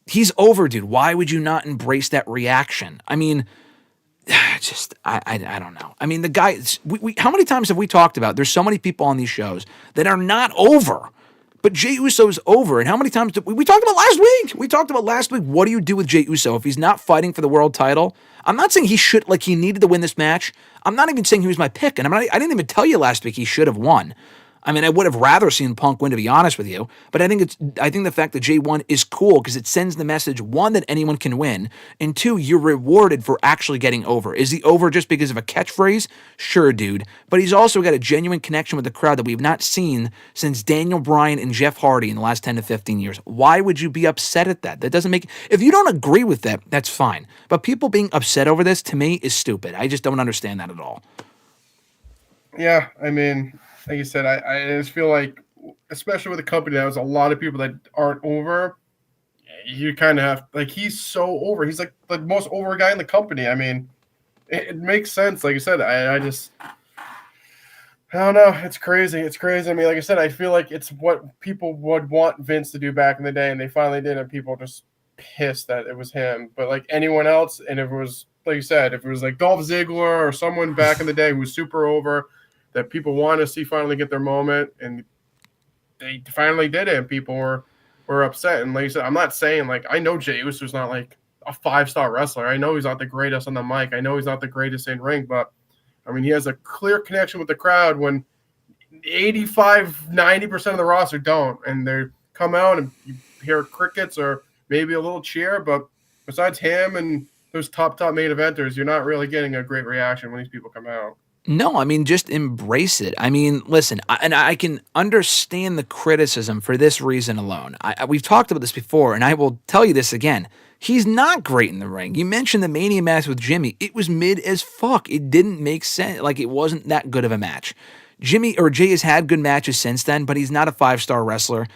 he's over, dude. Why would you not embrace that reaction? I don't know. The guy, how many times have we talked about, there's so many people on these shows that are not over, but Jey Uso's over. And how many times did we talked about last week? We talked about last week, what do you do with Jey Uso if he's not fighting for the world title? I'm not saying he should, he needed to win this match. I'm not even saying he was my pick. And I didn't even tell you last week he should have won. I would have rather seen Punk win, to be honest with you. But I think the fact that Jay won is cool because it sends the message, one, that anyone can win, and two, you're rewarded for actually getting over. Is he over just because of a catchphrase? Sure, dude. But he's also got a genuine connection with the crowd that we've not seen since Daniel Bryan and Jeff Hardy in the last 10 to 15 years. Why would you be upset at that? That doesn't make... If you don't agree with that, that's fine. But people being upset over this, to me, is stupid. I just don't understand that at all. Yeah, like you said, I just feel like, especially with a company that has a lot of people that aren't over, you kind of have, he's so over. He's the most over guy in the company. it makes sense. Like I said, I don't know. It's crazy. It's crazy. I mean, like I said, I feel like it's what people would want Vince to do back in the day, and they finally did it. People just pissed that it was him. But like anyone else, and if it was, like you said, if it was like Dolph Ziggler or someone back in the day who was super over, that people want to see finally get their moment, and they finally did it, and people were upset. And like you said, I'm not saying, like, I know Jey Uso's not like a 5-star wrestler. I know he's not the greatest on the mic. I know he's not the greatest in ring, but I mean, he has a clear connection with the crowd when 85-90% of the roster don't, and they come out and you hear crickets or maybe a little cheer, but besides him and those top main eventers, you're not really getting a great reaction when these people come out. No, I mean, just embrace it. I mean, listen, I can understand the criticism for this reason alone. We've talked about this before, and I will tell you this again. He's not great in the ring. You mentioned the Mania match with Jimmy. It was mid as fuck. It didn't make sense. Like, it wasn't that good of a match. Jey has had good matches since then, but he's not a 5-star wrestler.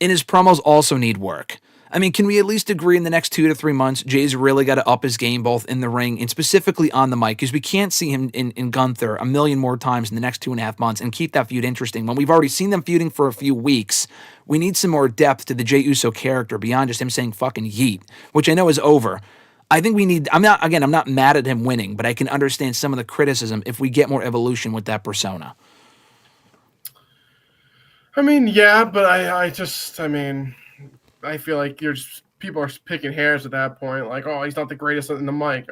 And his promos also need work. I mean, can we at least agree in the next 2 to 3 months, Jay's really got to up his game both in the ring and specifically on the mic, because we can't see him in Gunther a million more times in the next 2.5 months and keep that feud interesting. When we've already seen them feuding for a few weeks, we need some more depth to the Jey Uso character beyond just him saying fucking yeet, which I know is over. I think we need, I'm not mad at him winning, but I can understand some of the criticism if we get more evolution with that persona. I mean, yeah, but I feel like people are picking hairs at that point. Like, oh, he's not the greatest in the mic.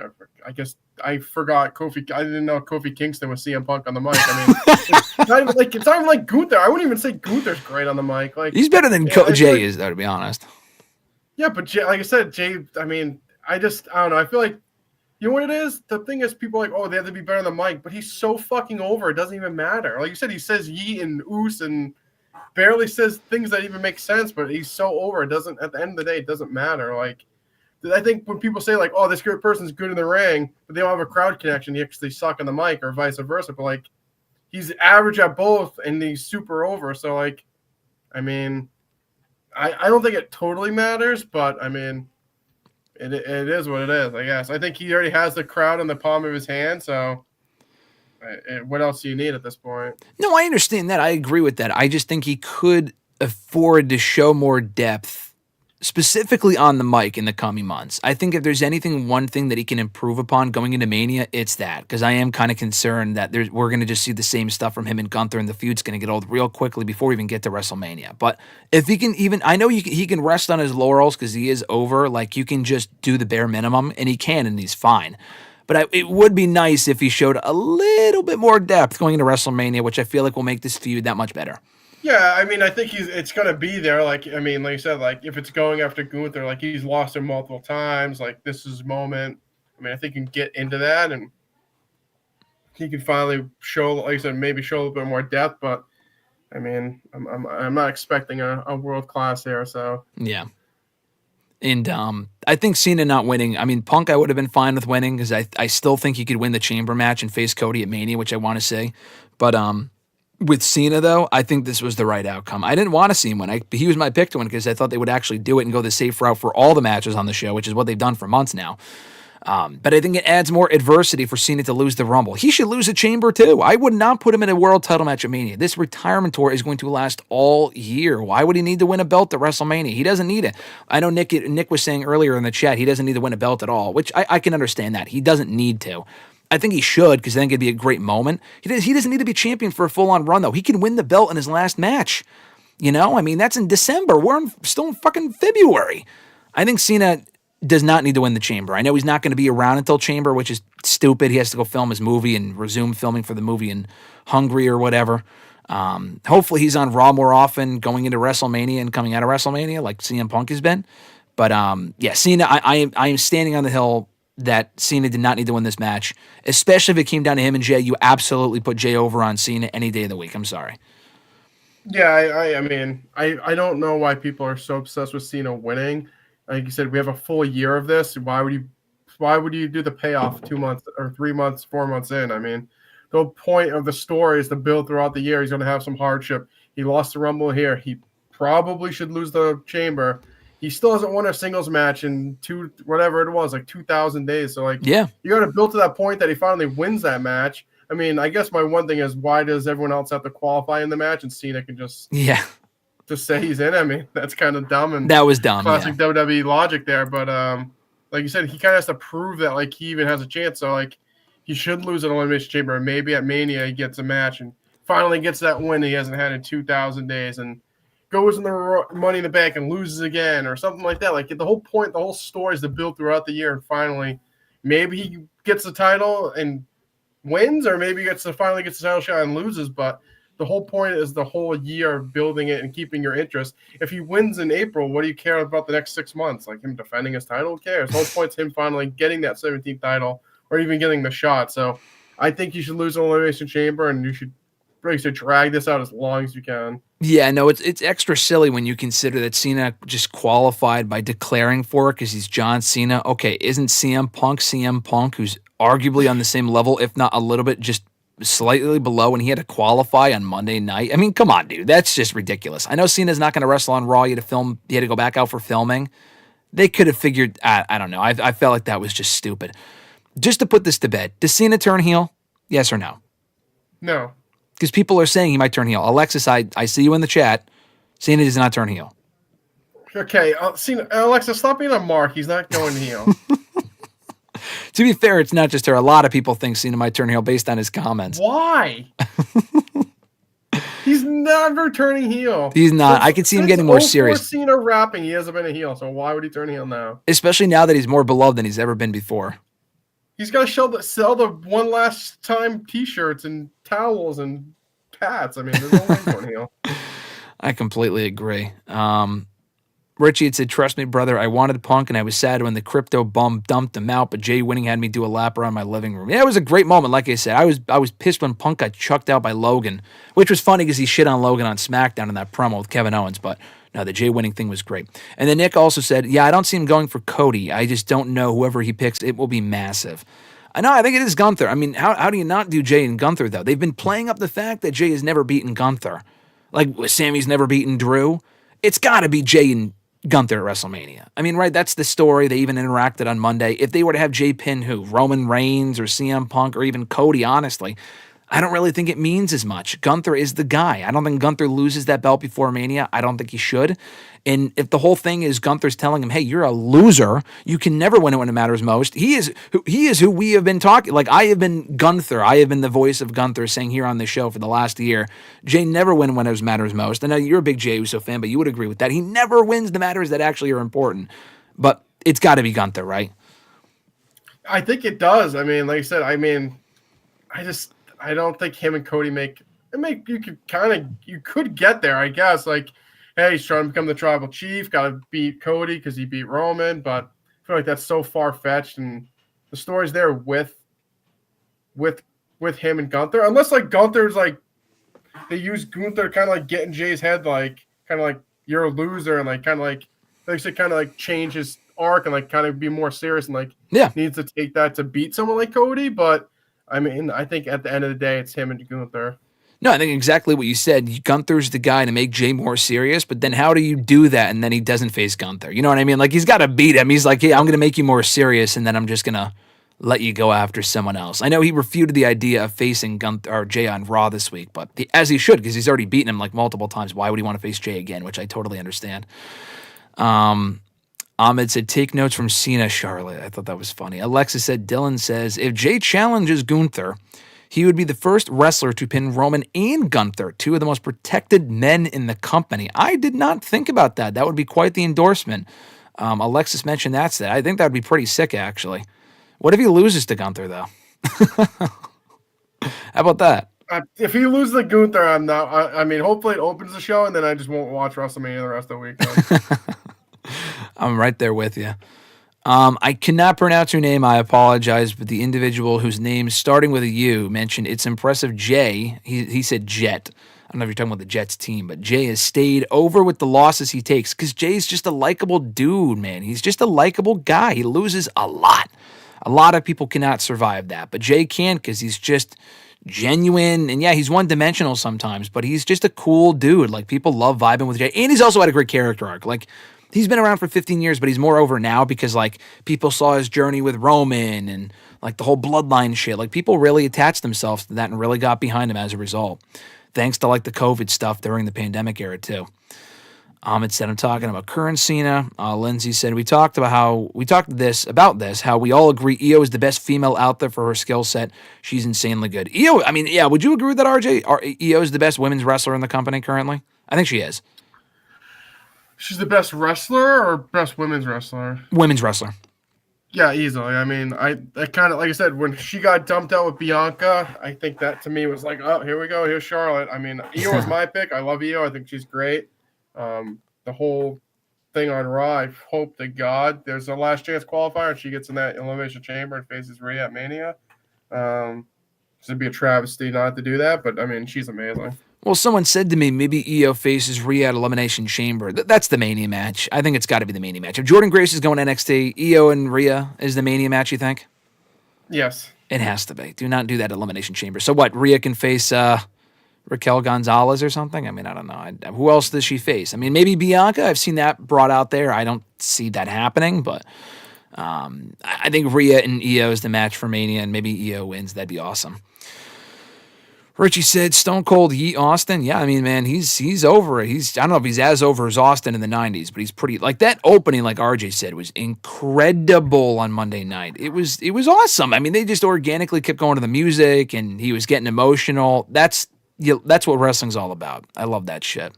I guess I forgot Kofi. I didn't know Kofi Kingston was CM Punk on the mic. I mean, it's not even like Gunther. I wouldn't even say Gunther's great on the mic. Like, he's better than Jey is, though, to be honest. Yeah, but Jey, like I said, Jey. I mean, I don't know. I feel like, you know what it is? The thing is, people are like, oh, they have to be better on the mic, but he's so fucking over. It doesn't even matter. Like you said, he says yeet and oos and barely says things that even make sense, but he's so over. It doesn't, at the end of the day, it doesn't matter. Like, I think when people say like, oh, this good person's good in the ring, but they don't have a crowd connection, they actually suck on the mic, or vice versa. But like, he's average at both and he's super over. So like, I mean, I don't think it totally matters, but I mean, it is what it is, I guess. I think he already has the crowd in the palm of his hand, so what else do you need at this point? No, I understand that. I agree with that. I just think he could afford to show more depth, specifically on the mic in the coming months. I think if there's one thing that he can improve upon going into Mania, it's that. Because I am kind of concerned that we're going to just see the same stuff from him and Gunther, and the feud's going to get old real quickly before we even get to WrestleMania. But if he can I know he can rest on his laurels because he is over. Like, you can just do the bare minimum, and he can, and he's fine. But it would be nice if he showed a little bit more depth going into WrestleMania, which I feel like will make this feud that much better. Yeah, I mean, I think it's going to be there. Like, I mean, like you said, like, if it's going after Gunther, like, he's lost him multiple times. Like, this is his moment. I mean, I think you can get into that, and he can finally show, like you said, maybe show a little bit more depth. But, I mean, I'm not expecting a world class here, so. Yeah. And I think Cena not winning, I mean, Punk I would have been fine with winning because I still think he could win the chamber match and face Cody at Mania, which I want to say. But with Cena, though, I think this was the right outcome. I didn't want to see him win. He was my pick to win because I thought they would actually do it and go the safe route for all the matches on the show, which is what they've done for months now. But I think it adds more adversity for Cena to lose the Rumble. He should lose a chamber, too. I would not put him in a world title match at Mania. This retirement tour is going to last all year. Why would he need to win a belt at WrestleMania? He doesn't need it. I know Nick was saying earlier in the chat he doesn't need to win a belt at all, which I can understand that. He doesn't need to. I think he should, because then it'd be a great moment. He doesn't need to be champion for a full-on run, though. He can win the belt in his last match. You know? I mean, that's in December. We're still in fucking February. I think Cena does not need to win the chamber. I know he's not going to be around until chamber, which is stupid. He has to go film his movie and resume filming for the movie in Hungary or whatever. Hopefully he's on Raw more often going into WrestleMania and coming out of WrestleMania like CM Punk has been. But yeah, Cena, I am standing on the hill that Cena did not need to win this match, especially if it came down to him and Jey. You absolutely put Jey over on Cena any day of the week. I'm sorry. Yeah, I mean, I don't know why people are so obsessed with Cena winning. Like you said, we have a full year of this. Why would you do the payoff 2 months or 3 months, 4 months in? I mean, the point of the story is to build throughout the year. He's going to have some hardship. He lost the Rumble here. He probably should lose the chamber. he still hasn't won a singles match in 2,000 days. So like, yeah, you got to build to that point that he finally wins that match. I mean, I guess my one thing is, why does everyone else have to qualify in the match and Cena can just say he's in? I mean, that's kind of dumb, and that was dumb. Classic WWE logic there. But like you said, he kind of has to prove that like he even has a chance. So like, he should lose an Elimination Chamber, and maybe at Mania he gets a match and finally gets that win he hasn't had in 2,000 days, and goes in the Money in the Bank and loses again or something like that. Like the whole point, the whole story is to build throughout the year, and finally maybe he gets the title and wins, or maybe finally gets the title shot and loses. But the whole point is the whole year of building it and keeping your interest. If he wins in April, what do you care about the next 6 months? Like him defending his title? Who cares? The whole point's him finally getting that 17th title or even getting the shot. So I think you should lose an Elimination Chamber, and you should drag this out as long as you can. Yeah, no, it's extra silly when you consider that Cena just qualified by declaring for it because he's John Cena. Okay, isn't CM Punk, who's arguably on the same level, if not a little bit just slightly below, and he had to qualify on Monday night? I mean, come on, dude. That's just ridiculous. I know Cena's not going to wrestle on Raw. He had to go back out for filming. They could have figured, I don't know. I felt like that was just stupid. Just to put this to bed, does Cena turn heel? Yes or no? No. Because people are saying he might turn heel. Alexis, I see you in the chat. Cena does not turn heel. Okay, Cena, Alexa, stop being a mark. He's not going heel. To be fair, it's not just her. A lot of people think Cena might turn heel based on his comments. Why? He's never turning heel. He's not. I could see him getting more serious. Cena rapping, he hasn't been a heel, so why would he turn heel now? Especially now that he's more beloved than he's ever been before. He's got to sell the one last time T-shirts and towels and hats. I mean, there's no way going heel. I completely agree. Richie had said, "Trust me, brother, I wanted Punk, and I was sad when the crypto bum dumped him out, but Jey winning had me do a lap around my living room." Yeah, it was a great moment. Like I said, I was pissed when Punk got chucked out by Logan, which was funny because he shit on Logan on SmackDown in that promo with Kevin Owens, but no, the Jey winning thing was great. And then Nick also said, "Yeah, I don't see him going for Cody. I just don't know. Whoever he picks, it will be massive." I know, I think it is Gunther. I mean, how do you not do Jey and Gunther, though? They've been playing up the fact that Jey has never beaten Gunther. Like, Sammy's never beaten Drew. It's got to be Jey and Gunther at WrestleMania. I mean, right, that's the story. They even interacted on Monday. If they were to have Jey pin who? Roman Reigns or CM Punk or even Cody, honestly, I don't really think it means as much. Gunther is the guy. I don't think Gunther loses that belt before Mania. I don't think he should. And if the whole thing is Gunther's telling him, hey, you're a loser, you can never win it when it matters most, he is who we have been talking. Like, I have been Gunther. I have been the voice of Gunther saying here on this show for the last year, Jey never win when it matters most. I know you're a big Jey Uso fan, but you would agree with that. He never wins the matters that actually are important. But it's got to be Gunther, right? I think it does. I mean, like I said, I don't think him and Cody you could get there, I guess. Like, hey, he's trying to become the tribal chief, got to beat Cody because he beat Roman, but I feel like that's so far-fetched, and the story's there with him and Gunther. Unless, like, Gunther's, like, they use Gunther kind of, like, get in Jay's head, like, kind of like, you're a loser, and, like, kind of like, they should kind of, like, change his arc and, like, kind of be more serious and, like, needs to take that to beat someone like Cody, but I mean, I think at the end of the day, it's him and Gunther. No, I think exactly what you said. Gunther's the guy to make Jey more serious, but then how do you do that and then he doesn't face Gunther? You know what I mean? Like, he's got to beat him. He's like, hey, I'm going to make you more serious, and then I'm just going to let you go after someone else. I know he refuted the idea of facing Gunther or Jey on Raw this week, but as he should, because he's already beaten him like multiple times. Why would he want to face Jey again, which I totally understand. Ahmed said, take notes from Cena, Charlotte. I thought that was funny. Alexa said, Dylan says, if Jey challenges Gunther, he would be the first wrestler to pin Roman and Gunther, two of the most protected men in the company. I did not think about that. That would be quite the endorsement. Alexis mentioned that. I think that would be pretty sick, actually. What if he loses to Gunther, though? How about that? If he loses to Gunther, I'm not. I mean, hopefully it opens the show, and then I just won't watch WrestleMania the rest of the week. I'm right there with you. I cannot pronounce your name. I apologize, but the individual whose name starting with a U mentioned it's impressive. Jey, he said Jet. I don't know if you're talking about the Jets team, but Jey has stayed over with the losses he takes because Jay's just a likable dude, man. He's just a likable guy. He loses a lot. A lot of people cannot survive that, but Jey can because he's just genuine. And yeah, he's one-dimensional sometimes, but he's just a cool dude. Like, people love vibing with Jey. And he's also had a great character arc. Like, he's been around for 15 years, but he's more over now because like people saw his journey with Roman and like the whole bloodline shit. Like people really attached themselves to that and really got behind him as a result. Thanks to like the COVID stuff during the pandemic era too. Ahmed said, I'm talking about current Cena. Lindsay said, we talked about how we all agree Io is the best female out there for her skill set. She's insanely good. Io, I mean, yeah, would you agree with that, RJ? Io is the best women's wrestler in the company currently? I think she is. She's the best wrestler or best women's wrestler? Women's wrestler. Yeah, easily. I mean, I kind of, like I said, when she got dumped out with Bianca, I think that to me was like, oh, here we go. Here's Charlotte. I mean, Io was my pick. I love Io. I think she's great. The whole thing on Raw, I hope to God there's a last chance qualifier and she gets in that Elimination Chamber and faces Rhea at Mania. It'd be a travesty not to do that, but I mean, she's amazing. Well, someone said to me, maybe Io faces Rhea at Elimination Chamber. That's the Mania match. I think it's got to be the Mania match. If Jordan Grace is going NXT, Io and Rhea is the Mania match, you think? Yes. It has to be. Do not do that Elimination Chamber. So what, Rhea can face Raquel Gonzalez or something? I mean, I don't know. Who else does she face? I mean, maybe Bianca. I've seen that brought out there. I don't see that happening, but I think Rhea and Io is the match for Mania, and maybe Io wins. That'd be awesome. Richie said, Stone Cold Yeet Austin. Yeah, I mean, man, he's over it. I don't know if he's as over as Austin in the 90s, but he's pretty, like that opening, like RJ said, was incredible on Monday night. It was awesome. I mean, they just organically kept going to the music, and he was getting emotional. That's what wrestling's all about. I love that shit.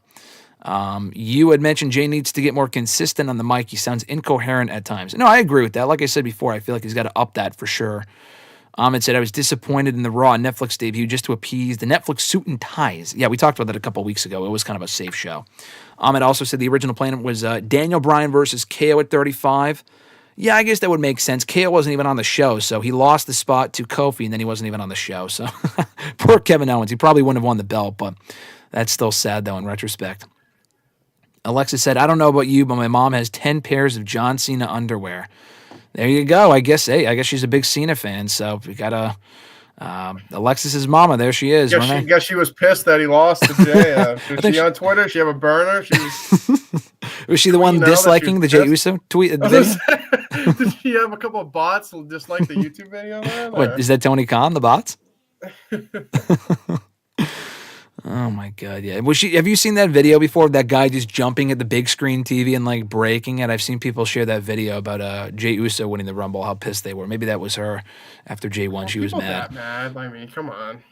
You had mentioned Jey needs to get more consistent on the mic. He sounds incoherent at times. No, I agree with that. Like I said before, I feel like he's got to up that for sure. Ahmed said, I was disappointed in the Raw Netflix debut just to appease the Netflix suit and ties. Yeah, we talked about that a couple weeks ago. It was kind of a safe show. Ahmed also said the original plan was Daniel Bryan versus KO at 35. Yeah, I guess that would make sense. KO wasn't even on the show, so he lost the spot to Kofi, and then he wasn't even on the show. So poor Kevin Owens. He probably wouldn't have won the belt, but that's still sad, though, in retrospect. Alexis said, I don't know about you, but my mom has 10 pairs of John Cena underwear. There you go. I guess she's a big Cena fan, so we got Alexis's mama. There she is. I guess she was pissed that he lost to Jey. Was she on Twitter? She have a burner? Was she the one disliking the Jey Uso tweet? Did she have a couple of bots who dislike the YouTube video? Man, what, is that Tony Khan, the bots? Oh my God, yeah. Have you seen that video before of that guy just jumping at the big screen TV and like breaking it? I've seen people share that video about Jey Uso winning the Rumble, how pissed they were. Maybe that was her after Jey won. She was mad. That mad? I mean, come on.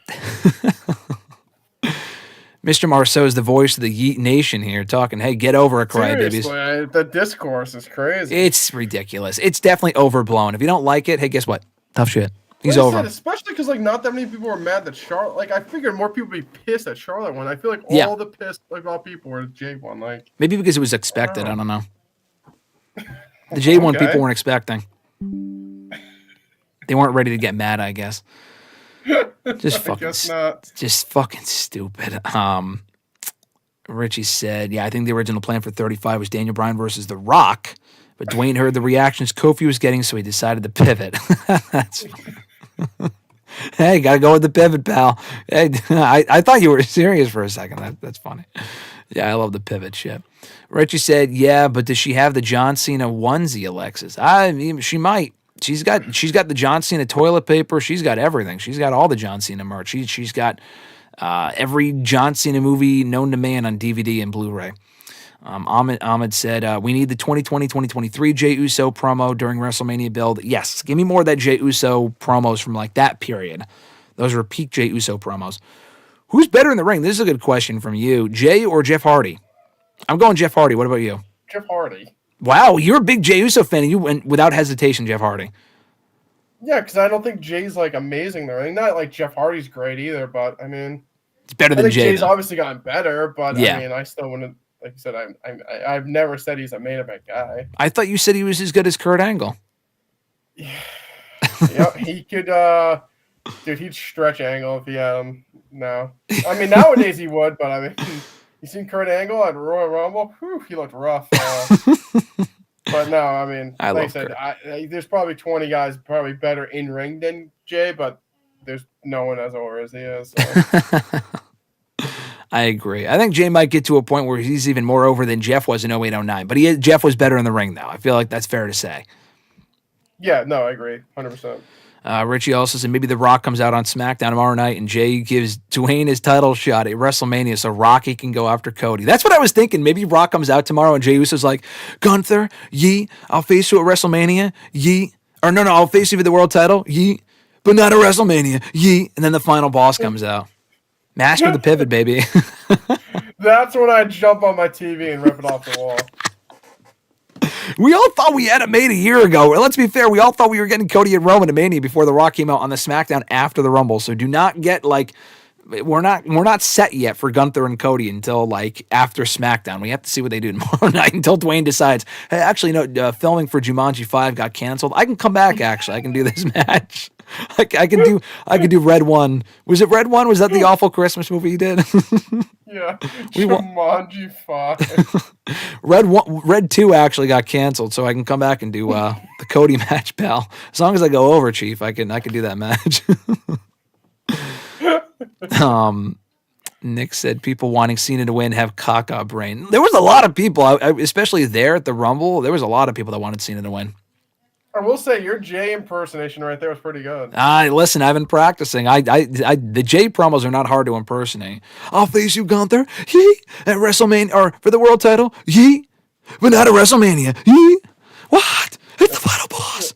Mr. Marceau is the voice of the Yeet Nation here talking, hey, get over it, crybabies. The discourse is crazy. It's ridiculous. It's definitely overblown. If you don't like it, hey, guess what? Tough shit. He's over. Especially because like not that many people were mad that Charlotte. Like I figured more people would be pissed that Charlotte won. I feel like all the pissed about people were Jey won. Like maybe because it was expected. I don't know. The Jey one people weren't expecting. They weren't ready to get mad, I guess. Just fucking stupid. Richie said, yeah, I think the original plan for 35 was Daniel Bryan versus The Rock, but Dwayne heard the reactions Kofi was getting, so he decided to pivot. That's funny. Hey, gotta go with the pivot, pal. Hey, I thought you were serious for a second. That's funny. Yeah, I love the pivot shit. Richie said, yeah, but does she have the John Cena onesie, Alexis? I mean, she might. She's got the John Cena toilet paper. She's got everything. She's got all the John Cena merch. She's got every John Cena movie known to man on DVD and Blu-ray. Ahmed said, we need the 2020-2023 Jey Uso promo during WrestleMania build. Yes, give me more of that Jey Uso promos from like that period. Those were peak Jey Uso promos. Who's better in the ring? This is a good question from you. Jey or Jeff Hardy? I'm going Jeff Hardy. What about you? Jeff Hardy. Wow, you're a big Jey Uso fan, and you went without hesitation, Jeff Hardy. Yeah, because I don't think Jay's like amazing though. I mean, not like Jeff Hardy's great either, but I mean, it's better than Jey. Jay's obviously gotten better, but yeah. I mean, I still wouldn't. Like you said, I've never said he's a main event guy. I thought you said he was as good as Kurt Angle. Yeah, he could. Dude, he'd stretch Angle if he had him. No, I mean nowadays he would, but I mean, you seen Kurt Angle at Royal Rumble? Whew, he looked rough. But no, I mean, like I said, there's probably 20 guys probably better in ring than Jey, but there's no one as over as he is. So. I agree. I think Jey might get to a point where he's even more over than Jeff was in 08-09. But Jeff was better in the ring, though. I feel like that's fair to say. Yeah, no, I agree. 100%. Richie also said maybe The Rock comes out on SmackDown tomorrow night and Jey gives Dwayne his title shot at WrestleMania so Rocky can go after Cody. That's what I was thinking. Maybe Rock comes out tomorrow and Jey Uso's like, Gunther, yeet, I'll face you at WrestleMania, yeet. Or no, I'll face you for the world title, yeet, but not at WrestleMania, yeet. And then the final boss comes out. Master the pivot, baby. That's when I jump on my TV and rip it off the wall. We all thought we had it made a year ago. Let's be fair. We all thought we were getting Cody and Roman at Mania before The Rock came out on the SmackDown after the Rumble. So do not get we're not set yet for Gunther and Cody until after SmackDown. We have to see what they do tomorrow night until Dwayne decides, hey, actually, no, filming for Jumanji 5 got canceled. I can come back. Actually, I can do this match. I could do Red One. Was it Red One? Was that the awful Christmas movie you did? Yeah, Jumanji 5. Red 2 actually got canceled, so I can come back and do the Cody match, pal. As long as I go over, Chief, I can do that match. Nick said people wanting Cena to win have caca brain. There was a lot of people, especially there at the Rumble. There was a lot of people that wanted Cena to win. I will say your Jey impersonation right there was pretty good. Listen, I've been practicing. The Jey promos are not hard to impersonate. I'll face you, Gunther, at WrestleMania, or for the world title, but not at WrestleMania, What? It's the final boss.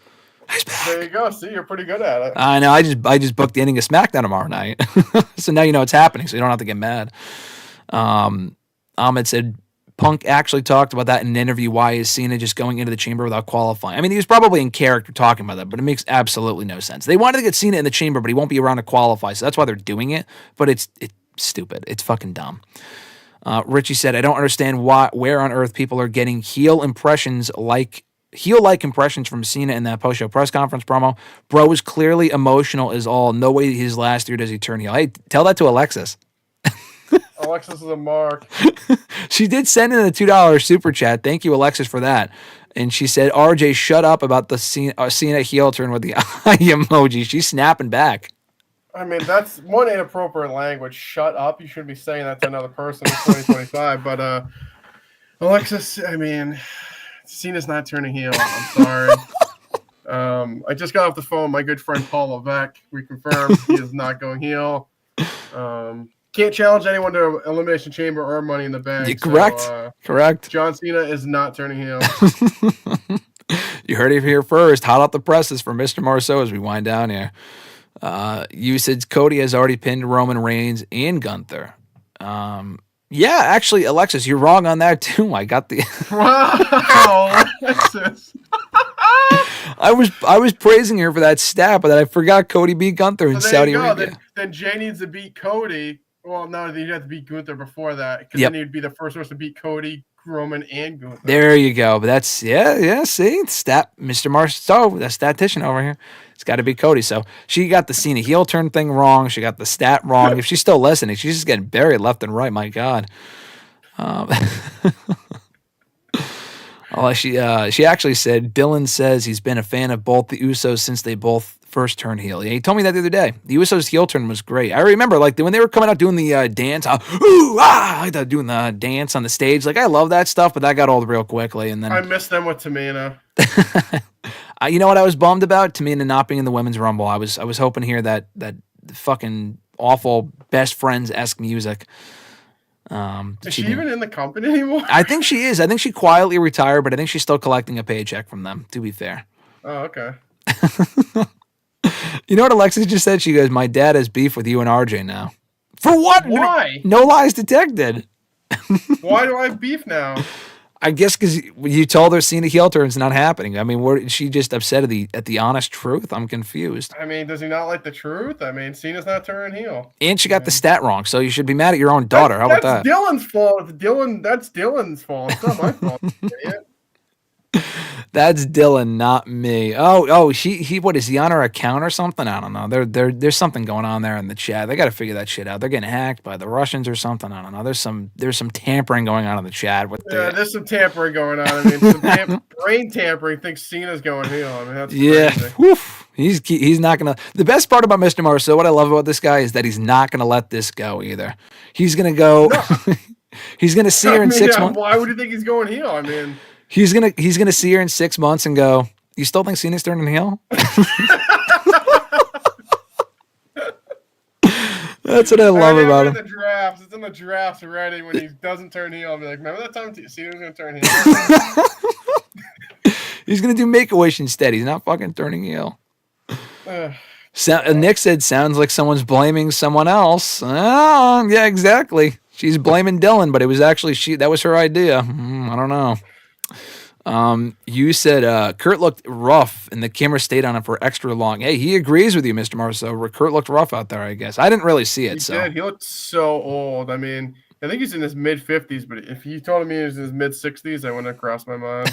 He's back. There you go. See, you're pretty good at it. I know. I just booked the ending of SmackDown tomorrow night, so now you know it's happening, so you don't have to get mad. Ahmed said Punk actually talked about that in an interview. Why is Cena just going into the chamber without qualifying? I mean, he was probably in character talking about that, but it makes absolutely no sense. They wanted to get Cena in the chamber, but he won't be around to qualify, so that's why they're doing it. But it's stupid. It's fucking dumb. Richie said, I don't understand where on earth people are getting heel-like impressions from Cena in that post-show press conference promo. Bro is clearly emotional as all. No way his last year does he turn heel. Hey, tell that to Alexis. Alexis is a mark. She did send in a $2 super chat. Thank you, Alexis, for that. And she said, RJ, shut up about the Cena heel turn with the eye emoji. She's snapping back. I mean, that's one inappropriate language. Shut up. You shouldn't be saying that to another person in 2025. But Alexis, I mean, Cena's not turning heel. I'm sorry. I just got off the phone with my good friend Paul Levesque. We confirmed he is not going heel. Can't challenge anyone to Elimination Chamber or Money in the Bank. Yeah, correct. So, correct. John Cena is not turning heel. You heard it here first. Hot off the presses for Mr. Marceau as we wind down here. You said Cody has already pinned Roman Reigns and Gunther. Yeah, actually, Alexis, you're wrong on that too. I got the Wow, Alexis. I was praising her for that stat, but then I forgot Cody beat Gunther in Saudi Arabia. Then Jey needs to beat Cody. Well, no, you'd have to beat Gunther before that, because then he'd be the first person to beat Cody, Roman, and Gunther. There you go. But that's see, stat Mr. Marceau, that statistician over here. It's got to be Cody. So she got the Cena heel turn thing wrong. She got the stat wrong. If she's still listening, she's just getting buried left and right. My God. She actually said Dylan says he's been a fan of both the Usos since they both first turned heel. He told me that the other day. The Usos heel turn was great. I remember when they were coming out doing the dance, doing the dance on the stage. I love that stuff, but that got old real quickly. And then I missed them with Tamina. You know what I was bummed about? Tamina not being in the Women's Rumble. I was hoping to hear that fucking awful Best Friends-esque music. Is she even in the company anymore? I think she is. I think she quietly retired, but I think she's still collecting a paycheck from them, to be fair. Oh, okay. You know what Alexis just said? She goes, my dad has beef with you and RJ now. For what? Why? No lies detected. Why do I have beef now? I guess because you told her Cena heel turn's not happening. I mean, is she just upset at the honest truth? I'm confused. I mean, does he not like the truth? I mean, Cena's not turning heel. And she got the stat wrong, so you should be mad at your own daughter. How about that? That's Dylan's fault. That's Dylan's fault. It's not my fault. Idiot. That's Dylan, not me. Oh, he what is he on her account or something? I don't know. There's something going on there in the chat. They got to figure that shit out. They're getting hacked by the Russians or something. I don't know. There's some tampering going on in the chat. There's some tampering going on. I mean, some brain tampering. Thinks Cena's going heel. I mean, that's crazy. Woof. He's not gonna. The best part about Mr. Marceau, what I love about this guy, is that he's not gonna let this go either. He's gonna go. No. He's gonna see her in 6 months. Why would you think he's going heel? I mean, he's gonna see her in 6 months and go, "You still think Cena's turning heel?" That's what I love about him. It's in the drafts already. When he doesn't turn heel, I'll be like, remember that time Cena was gonna turn heel? He's gonna do Make-A-Wish instead. He's not fucking turning heel. Nick said, "Sounds like someone's blaming someone else." Oh, yeah, exactly. She's blaming Dylan, but it was actually that was her idea. I don't know. You said Kurt looked rough, and the camera stayed on him for extra long. Hey, he agrees with you, Mr. Marceau. Kurt looked rough out there, I guess. I didn't really see it. He looked so old. I mean, I think he's in his mid-50s, but if you told me he was in his mid-60s, I wouldn't have crossed my mind.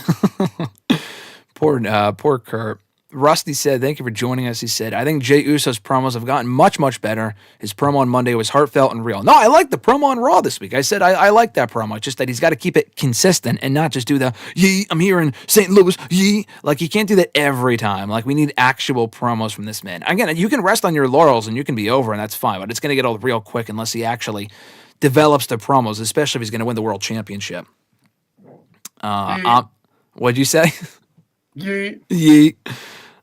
Poor Kurt. Rusty said, "Thank you for joining us." He said, "I think Jey Uso's promos have gotten much, much better. His promo on Monday was heartfelt and real." No, I like the promo on Raw this week. I said I like that promo. It's just that he's got to keep it consistent and not just do the, "Yee, I'm here in St. Louis, yee." Like, he can't do that every time. Like, we need actual promos from this man. Again, you can rest on your laurels and you can be over, and that's fine, but it's going to get old real quick unless he actually develops the promos, especially if he's going to win the World Championship. What'd you say? Yee. Yee.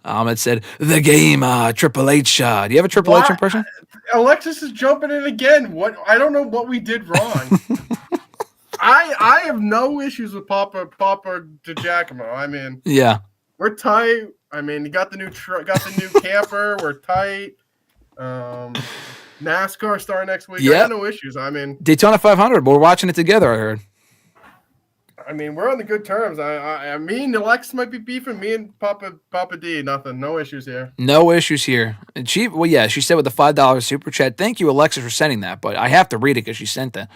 It said, "The game, Triple H." Do you have a Triple H impression? Alexis is jumping in again. What? I don't know what we did wrong. I have no issues with Papa DiGiacomo. I mean, yeah, we're tight. I mean, you got the new camper. We're tight. NASCAR starting next week. I got no issues. I mean, Daytona 500. We're watching it together, I heard. I mean, we're on the good terms. Me and Alexis might be beefing. Me and Papa D, nothing. No issues here. No issues here. And she said with the $5 super chat, "Thank you, Alexis, for sending that." But I have to read it because she sent that.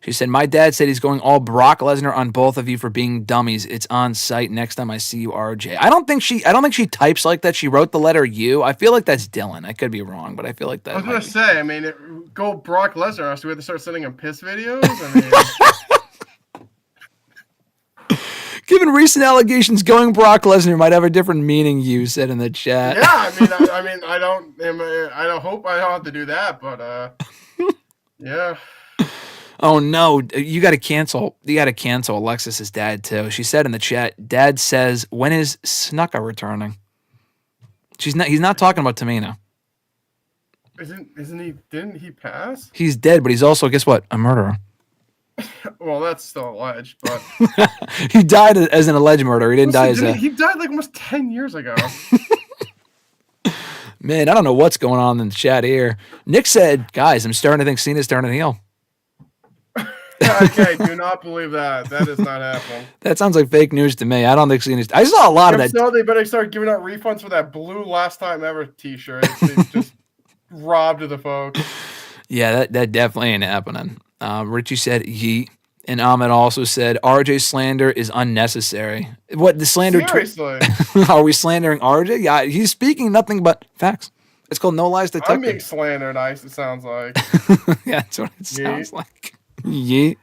She said, "My dad said he's going all Brock Lesnar on both of you for being dummies. It's on site next time I see you, RJ." I don't think she types like that. She wrote the letter U. I feel like that's Dylan. I could be wrong, but I feel like that. I was gonna say. I mean, go Brock Lesnar. So we have to start sending him piss videos. I mean. Given recent allegations, going Brock Lesnar might have a different meaning, you said in the chat. Yeah, I don't hope I don't have to do that, but yeah. Oh no, you got to cancel Alexis's dad too. She said in the chat, "Dad says, when is Snuka returning?" He's not talking about Tamina. Isn't he? Didn't he pass? He's dead, but he's also, guess what? A murderer. Well, that's still alleged, but he died as an alleged murderer. He didn't die as a. He died like almost 10 years ago. Man, I don't know what's going on in the chat here. Nick said, "Guys, I'm starting to think Cena's turning heel." Okay, do not believe that. That is not happening. That sounds like fake news to me. I don't think Cena's. I saw a lot of that. So they better start giving out refunds for that blue last time ever T-shirt. It's just robbed of the folks. Yeah, that definitely ain't happening. Richie said, "Yeet." And Ahmed also said, "RJ slander is unnecessary." What, the slander? Seriously? Are we slandering RJ? Yeah, he's speaking nothing but facts. It's called No Lies Detective. I'm being slandered, it sounds like. Yeah, that's what it sounds like. Yeet.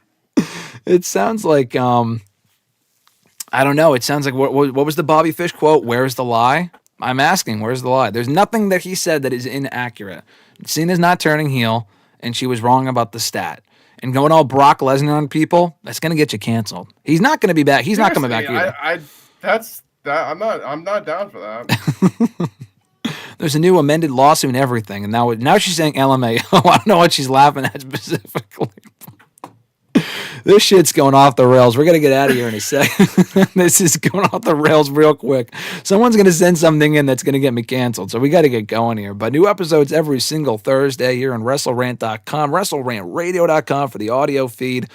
It sounds like, I don't know. It sounds like, what was the Bobby Fish quote? "Where's the lie?" I'm asking, where's the lie? There's nothing that he said that is inaccurate. Cena's not turning heel, and she was wrong about the stat. And going all Brock Lesnar on people, that's going to get you canceled. He's not going to be back. He's not coming back either. I'm not down for that. There's a new amended lawsuit and everything. And now she's saying LMAO. I don't know what she's laughing at specifically. This shit's going off the rails. We're going to get out of here in a second. This is going off the rails real quick. Someone's going to send something in that's going to get me canceled. So we got to get going here. But new episodes every single Thursday here on WrestleRant.com, WrestleRantRadio.com for the audio feed,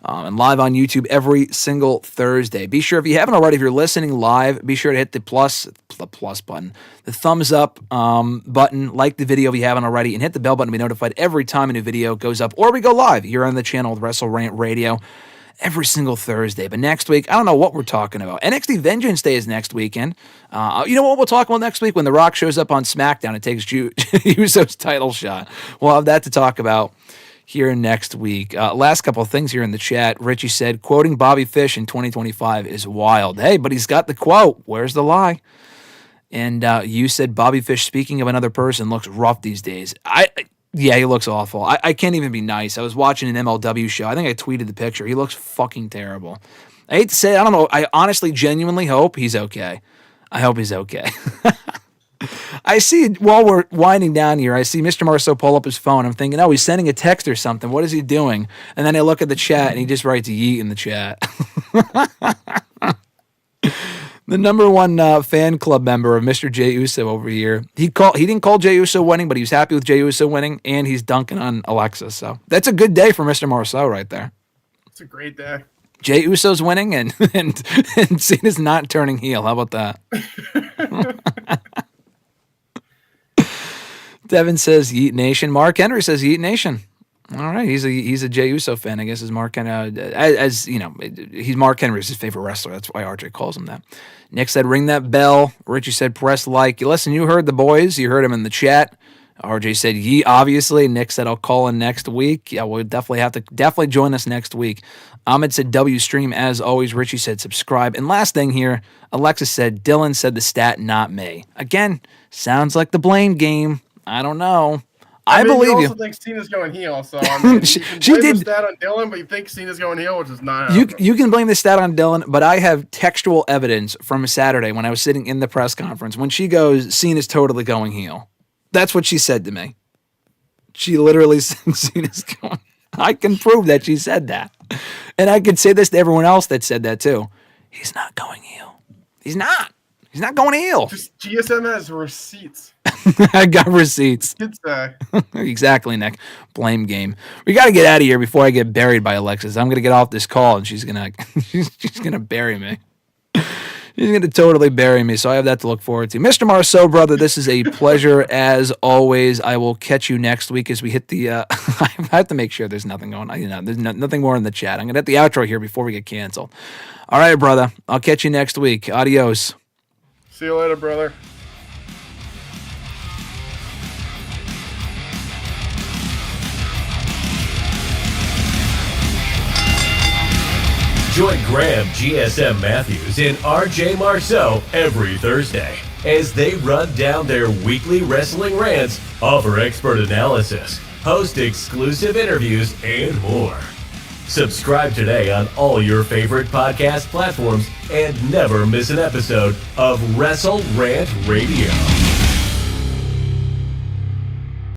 and live on YouTube every single Thursday. Be sure, if you haven't already, if you're listening live, be sure to hit the plus button, the thumbs up button, like the video if you haven't already, and hit the bell button to be notified every time a new video goes up or we go live here on the channel with WrestleRant Radio every single Thursday. But next week, I don't know what we're talking about. NXT Vengeance Day is next weekend. You know what we'll talk about next week? When The Rock shows up on SmackDown and takes Uso's title shot. We'll have that to talk about here next week. Last couple of things here in the chat. Richie said, "Quoting Bobby Fish in 2025 is wild." Hey, but he's got the quote. Where's the lie? And you said Bobby Fish, speaking of another person, looks rough these days. Yeah, he looks awful. I can't even be nice. I was watching an MLW show. I think I tweeted the picture. He looks fucking terrible. I hate to say it, I don't know. I honestly, genuinely hope he's okay. I hope he's okay. I see, while we're winding down here, I see Mr. Marceau pull up his phone. I'm thinking, oh, he's sending a text or something. What is he doing? And then I look at the chat, and he just writes yeet in the chat. The number one fan club member of Mr. Jey Uso over here. He didn't call Jey Uso winning, but he was happy with Jey Uso winning, and he's dunking on Alexa. So that's a good day for Mr. Marceau right there. It's a great day. Jey Uso's winning, and Cena's not turning heel. How about that? Devin says Yeet Nation. Mark Henry says Yeet Nation. All right, he's a Jey Uso fan, I guess. Is Mark Henry, as you know, he's Mark Henry's his favorite wrestler. That's why RJ calls him that. Nick said ring that bell. Richie said press like. Listen, you heard the boys. You heard him in the chat. RJ said Yeet, obviously. Nick said I'll call in next week. Yeah, we'll definitely join us next week. Ahmed said W stream as always. Richie said subscribe. And last thing here, Alexis said Dylan said the stat, not me. Again, sounds like the blame game. I don't know. I believe you. You also think Cena's going heel, so I mean, you can blame the stat on Dylan, but you think Cena's going heel, which is not. You can blame the stat on Dylan, but I have textual evidence from Saturday when I was sitting in the press conference when she goes, Cena's totally going heel. That's what she said to me. She literally said Cena's going. I can prove that she said that, and I could say this to everyone else that said that too. He's not going heel. He's not. He's not going heel. Just GSM has receipts. I got receipts. Good say. Exactly, Nick. Blame game. We got to get out of here before I get buried by Alexis. I'm gonna get off this call, and she's gonna bury me. She's gonna totally bury me. So I have that to look forward to. Mr. Marceau, brother, this is a pleasure as always. I will catch you next week as we hit the. I have to make sure there's nothing going on. There's nothing more in the chat. I'm gonna hit the outro here before we get canceled. All right, brother. I'll catch you next week. Adios. See you later, brother. Join Graham GSM Matthews and RJ Marceau every Thursday as they run down their weekly wrestling rants, offer expert analysis, host exclusive interviews, and more. Subscribe today on all your favorite podcast platforms and never miss an episode of WrestleRant Radio.